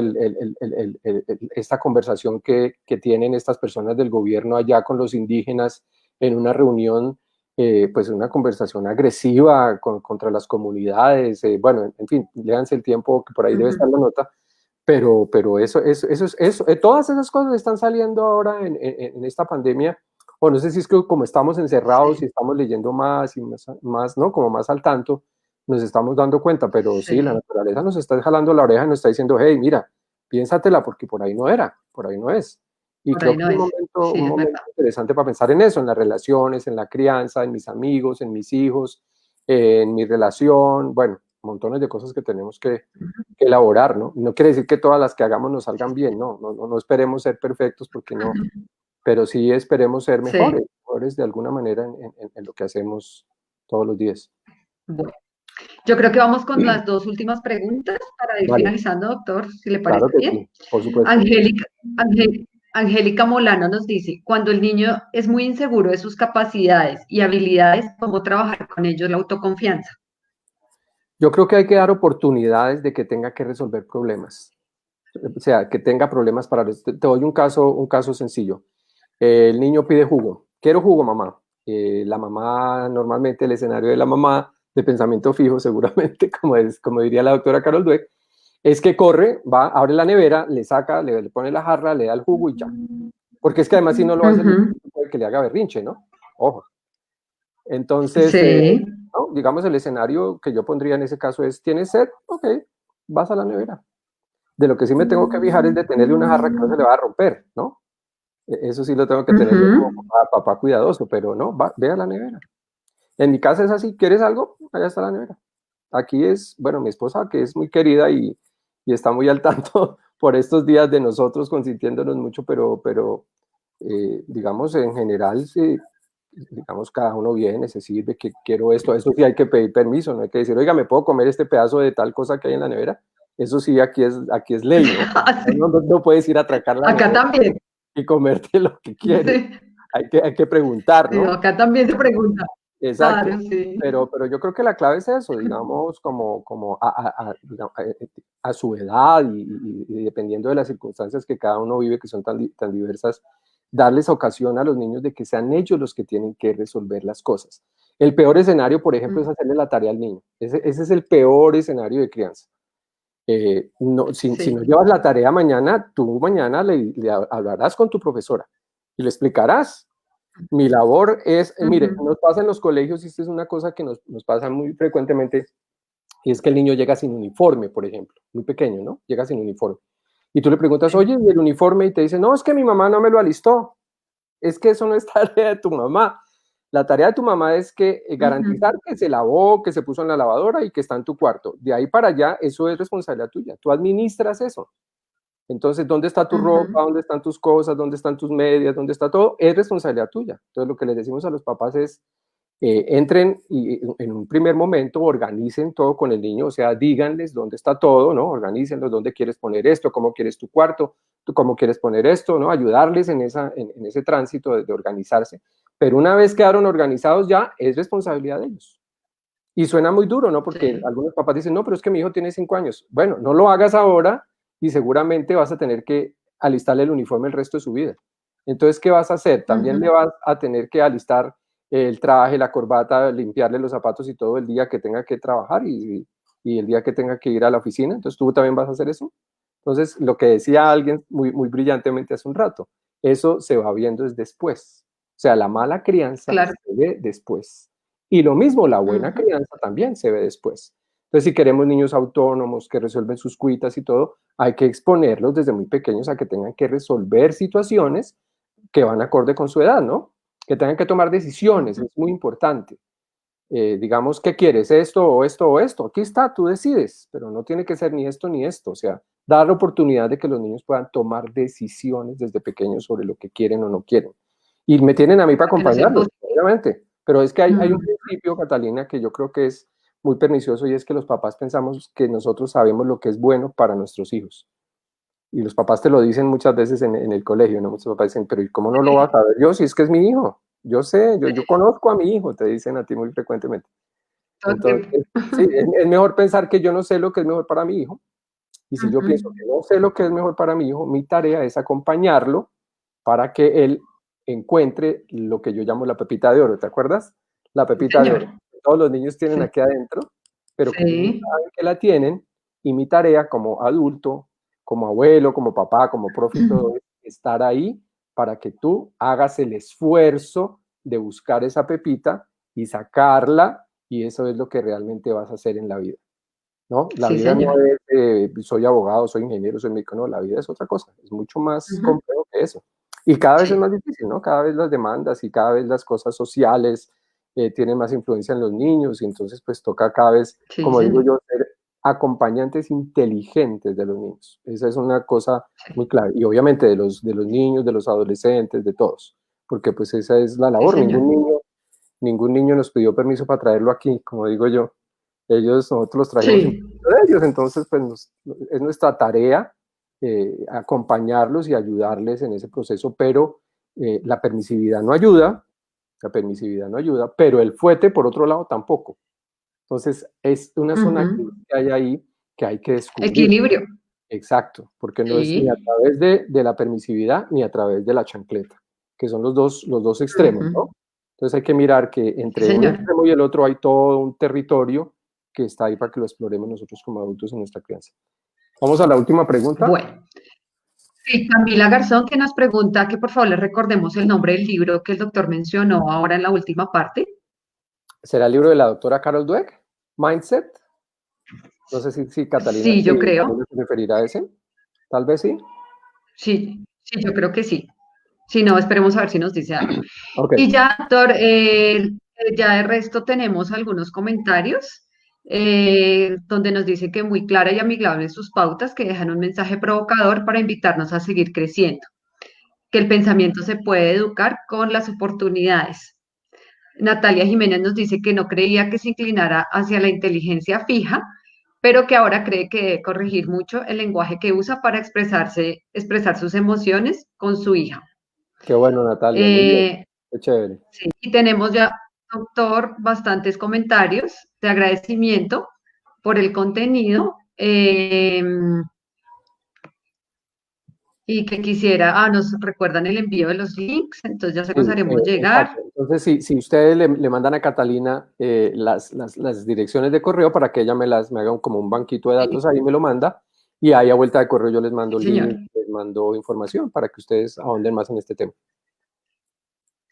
esta conversación que tienen estas personas del gobierno allá con los indígenas en una reunión, pues una conversación agresiva contra las comunidades. Bueno, en fin, léanse el tiempo, que por ahí debe estar Ujú. la nota, pero todas esas cosas están saliendo ahora en esta pandemia, o no sé si es que como estamos encerrados y Sí, estamos leyendo más y más, ¿no? Como más al tanto, nos estamos dando cuenta, pero sí, la sí, naturaleza nos está jalando la oreja y nos está diciendo, hey, mira, piénsatela porque por ahí no era, por ahí no es. Y por creo ahí que no es es. Sí, un es momento verdad. interesante para pensar en eso, en las relaciones, en la crianza, en mis amigos, en mis hijos, en mi relación, bueno, montones de cosas que tenemos que elaborar, ¿no? No quiere decir que todas las que hagamos nos salgan bien, no esperemos ser perfectos porque no, pero sí esperemos ser Sí. mejores de alguna manera en lo que hacemos todos los días. Bueno, yo creo que vamos con las dos últimas preguntas para ir Vale, finalizando, doctor, si le parece claro que bien. sí, por supuesto. Angélica, Angélica Molano nos dice, cuando el niño es muy inseguro de sus capacidades y habilidades, ¿cómo trabajar con ellos la autoconfianza? Yo creo que hay que dar oportunidades de que tenga que resolver problemas, o sea, que tenga problemas para... Te doy un caso sencillo. El niño pide jugo. Quiero jugo, mamá. La mamá, normalmente el escenario de la mamá, de pensamiento fijo, seguramente, como diría la doctora Carol Dweck, es que corre, va, abre la nevera, le saca, le pone la jarra, le da el jugo y ya. Porque es que además si no lo hace, Ujú. puede que le haga berrinche, ¿no? Ojo. Entonces, Sí. ¿no? Digamos, el escenario que yo pondría en ese caso es, ¿tienes sed? Ok, vas a la nevera. De lo que sí me tengo que fijar es de tenerle una jarra que no se le va a romper, ¿no? Eso sí lo tengo que tener yo como Ujú. papá cuidadoso, pero no, ve a la nevera. En mi casa es así, ¿quieres algo? Allá está la nevera. Aquí es, bueno, mi esposa que es muy querida y está muy al tanto por estos días de nosotros consintiéndonos mucho, pero digamos, en general, sí, digamos, cada uno viene, se sirve, que quiero esto, eso sí hay que pedir permiso, no hay que decir, oiga, ¿me puedo comer este pedazo de tal cosa que hay en la nevera? Eso sí, aquí es ley, ¿no? Sí. No puedes ir a atracar la Acá nevera también. y comerte lo que quieres. Sí. Hay que preguntar, Sí, no, ¿no? acá también se pregunta. Exacto. Claro, sí. Pero yo creo que la clave es eso, digamos, como a su edad y dependiendo de las circunstancias que cada uno vive, que son tan diversas, darles ocasión a los niños de que sean ellos los que tienen que resolver las cosas. El peor escenario, por ejemplo, es hacerle la tarea al niño. Ese es el peor escenario de crianza. No, si no Sí. llevas la tarea mañana, tú mañana le hablarás con tu profesora y le explicarás. Mi labor es, mire, Ujú. nos pasa en los colegios y esta es una cosa que nos pasa muy frecuentemente, y es que el niño llega sin uniforme, por ejemplo, muy pequeño, ¿no? Llega sin uniforme. Y tú le preguntas, Sí. oye, ¿y el uniforme? Y te dice, no, es que mi mamá no me lo alistó. Es que eso no es tarea de tu mamá. La tarea de tu mamá es que Ujú. garantizar que se lavó, que se puso en la lavadora y que está en tu cuarto. De ahí para allá, eso es responsabilidad tuya. Tú administras eso. Entonces, ¿dónde está tu ropa? Ujú. ¿Dónde están tus cosas? ¿Dónde están tus medias? ¿Dónde está todo? Es responsabilidad tuya. Entonces, lo que les decimos a los papás es, entren y en un primer momento organicen todo con el niño, o sea, díganles dónde está todo, ¿no? Organícenlos, dónde quieres poner esto, cómo quieres tu cuarto, tú cómo quieres poner esto, ¿no? Ayudarles en ese tránsito de organizarse. Pero una vez quedaron organizados ya, es responsabilidad de ellos. Y suena muy duro, ¿no? Porque algunos papás dicen, no, pero es que mi hijo tiene 5 años. Bueno, no lo hagas ahora y seguramente vas a tener que alistarle el uniforme el resto de su vida. Entonces, ¿qué vas a hacer? También le vas a tener que alistar el traje, la corbata, limpiarle los zapatos y todo el día que tenga que trabajar y el día que tenga que ir a la oficina. Entonces, ¿tú también vas a hacer eso? Entonces, lo que decía alguien muy, muy brillantemente hace un rato, eso se va viendo después. O sea, la mala crianza Claro. se ve después. Y lo mismo, la buena crianza también se ve después. Entonces, si queremos niños autónomos que resuelven sus cuitas y todo, hay que exponerlos desde muy pequeños a que tengan que resolver situaciones que van acorde con su edad, ¿no? Que tengan que tomar decisiones, es muy importante. Digamos, ¿qué quieres? ¿Esto o esto o esto? Aquí está, tú decides, pero no tiene que ser ni esto ni esto. O sea, dar la oportunidad de que los niños puedan tomar decisiones desde pequeños sobre lo que quieren o no quieren. Y me tienen a mí para acompañarlos, obviamente. Pero es que hay un principio, Catalina, que yo creo que es muy pernicioso y es que los papás pensamos que nosotros sabemos lo que es bueno para nuestros hijos. Y los papás te lo dicen muchas veces en el colegio, ¿no? Muchos papás dicen, pero ¿y cómo no lo vas a saber yo si es que es mi hijo? Yo sé, yo conozco a mi hijo, te dicen a ti muy frecuentemente. Entonces, sí, es mejor pensar que yo no sé lo que es mejor para mi hijo. Y si yo pienso que no sé lo que es mejor para mi hijo, mi tarea es acompañarlo para que él encuentre lo que yo llamo la pepita de oro, ¿te acuerdas? La pepita de oro. Todos los niños tienen aquí adentro, pero que ellos no saben que la tienen, y mi tarea como adulto, como abuelo, como papá, como profe, todo es estar ahí para que tú hagas el esfuerzo de buscar esa pepita y sacarla, y eso es lo que realmente vas a hacer en la vida. ¿No? La vida no es, soy abogado, soy ingeniero, soy médico, no, la vida es otra cosa, es mucho más complejo que eso. Y cada vez es más difícil, ¿no? Cada vez las demandas y cada vez las cosas sociales tienen más influencia en los niños y entonces pues toca cada vez, como digo yo, ser acompañantes inteligentes de los niños. Esa es una cosa muy clave. Y obviamente de los niños, de los adolescentes, de todos, porque pues esa es la labor. Ningún niño nos pidió permiso para traerlo aquí, como digo yo. Nosotros los trajimos de ellos, entonces pues es nuestra tarea acompañarlos y ayudarles en ese proceso, pero la permisividad no ayuda, pero el fuete por otro lado tampoco. Entonces es una zona que hay ahí que hay que descubrir. Equilibrio. Exacto, porque no es ni a través de la permisividad ni a través de la chancleta, que son los dos extremos, ¿no? Entonces hay que mirar que entre un extremo y el otro hay todo un territorio que está ahí para que lo exploremos nosotros como adultos en nuestra crianza. Vamos a la última pregunta. Bueno, sí, Camila Garzón que nos pregunta que por favor le recordemos el nombre del libro que el doctor mencionó ahora en la última parte. ¿Será el libro de la doctora Carol Dweck? Mindset. No sé si Catalina Sí, yo creo. se referirá a ese. Tal vez sí. Sí, yo creo que sí. Si no, esperemos a ver si nos dice algo. Okay. Y ya, doctor, ya de resto tenemos algunos comentarios donde nos dice que muy clara y amigable sus pautas, que dejan un mensaje provocador para invitarnos a seguir creciendo, que el pensamiento se puede educar con las oportunidades. Natalia Jiménez nos dice que no creía que se inclinara hacia la inteligencia fija, pero que ahora cree que debe corregir mucho el lenguaje que usa para expresar sus emociones con su hija. Qué bueno, Natalia, muy bien. Qué chévere. Sí, y tenemos ya, doctor, bastantes comentarios de agradecimiento por el contenido y que quisiera, nos recuerdan el envío de los links, entonces ya se los haremos llegar. Exacto. Entonces, si ustedes le mandan a Catalina las direcciones de correo para que ella me haga como un banquito de datos, ahí me lo manda, y ahí a vuelta de correo yo les mando links, les mando información para que ustedes ahonden más en este tema.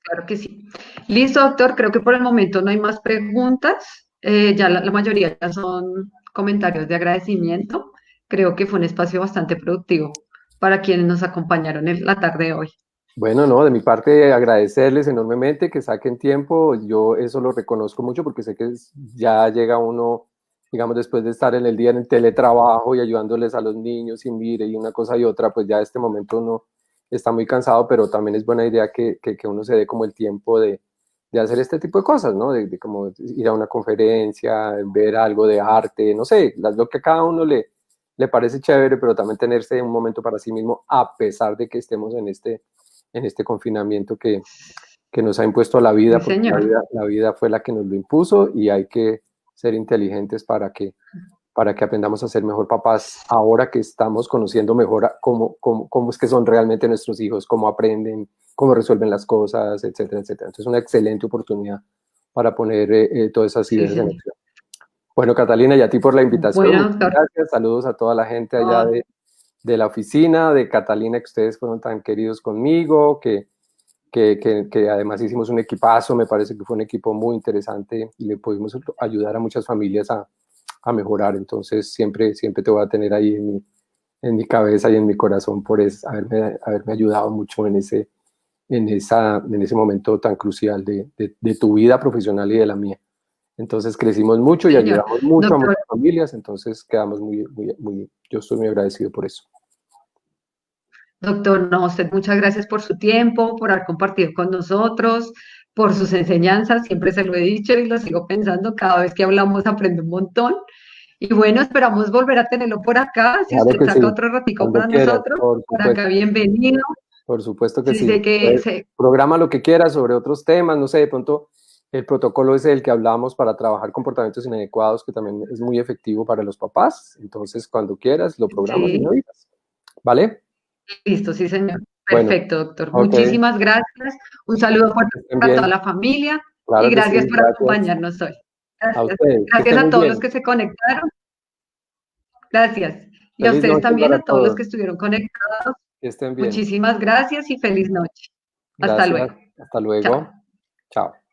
Claro que sí. Listo, doctor, creo que por el momento no hay más preguntas, ya la mayoría ya son comentarios de agradecimiento. Creo que fue un espacio bastante productivo para quienes nos acompañaron en la tarde de hoy. Bueno, no, de mi parte agradecerles enormemente que saquen tiempo, yo eso lo reconozco mucho porque sé que ya llega uno, digamos, después de estar en el día en el teletrabajo y ayudándoles a los niños y mire y una cosa y otra, pues ya este momento uno está muy cansado, pero también es buena idea que uno se dé como el tiempo de de hacer este tipo de cosas, ¿no? De como ir a una conferencia, ver algo de arte, no sé, lo que a cada uno le parece chévere, pero también tenerse un momento para sí mismo, a pesar de que estemos en este confinamiento que nos ha impuesto la vida, Sí, porque señor. la vida fue la que nos lo impuso y hay que ser inteligentes para que aprendamos a ser mejor papás ahora que estamos conociendo mejor cómo es que son realmente nuestros hijos, cómo aprenden, cómo resuelven las cosas, etcétera, etcétera. Entonces, una excelente oportunidad para poner todas esas Sí, ideas en señor. acción. Bueno, Catalina, y a ti por la invitación, Bueno, muchas doctor. gracias. Saludos a toda la gente allá de la oficina, de Catalina, que ustedes fueron tan queridos conmigo, que además hicimos un equipazo, me parece que fue un equipo muy interesante y le pudimos ayudar a muchas familias a mejorar. Entonces, siempre te voy a tener ahí en mi cabeza y en mi corazón por haberme ayudado mucho en ese momento tan crucial de tu vida profesional y de la mía. Entonces crecimos mucho y Señor. ayudamos mucho a Doctor, muchas familias, entonces quedamos yo estoy muy agradecido por eso. doctor, no, usted muchas gracias por su tiempo, por haber compartido con nosotros, por sus enseñanzas. Siempre se lo he dicho y lo sigo pensando. Cada vez que hablamos aprendo un montón. Y bueno, esperamos volver a tenerlo por acá. Si Claro usted que saca sí, otro ratico cuando para quieras, nosotros, por acá bienvenido. por supuesto que Sí, sí. sé que se, Programa lo que quieras sobre otros temas, no sé, de pronto el protocolo es el que hablábamos para trabajar comportamientos inadecuados, que también es muy efectivo para los papás. Entonces, cuando quieras, lo programas y me sí, avisas. ¿Vale? listo, sí, señor. Bueno, Perfecto, doctor. ok, Muchísimas gracias. Un saludo fuerte que estén para toda bien. la familia y Claro que sí, gracias por gracias acompañarnos hoy. a Gracias. ustedes. Que Gracias estén a muy todos los bien. que se conectaron. Gracias. Y a Feliz ustedes noche también, para a todos los todos. que estuvieron conectados. Que estén bien. Muchísimas gracias y feliz noche. Hasta Gracias. luego. Hasta Chao. luego. Chao.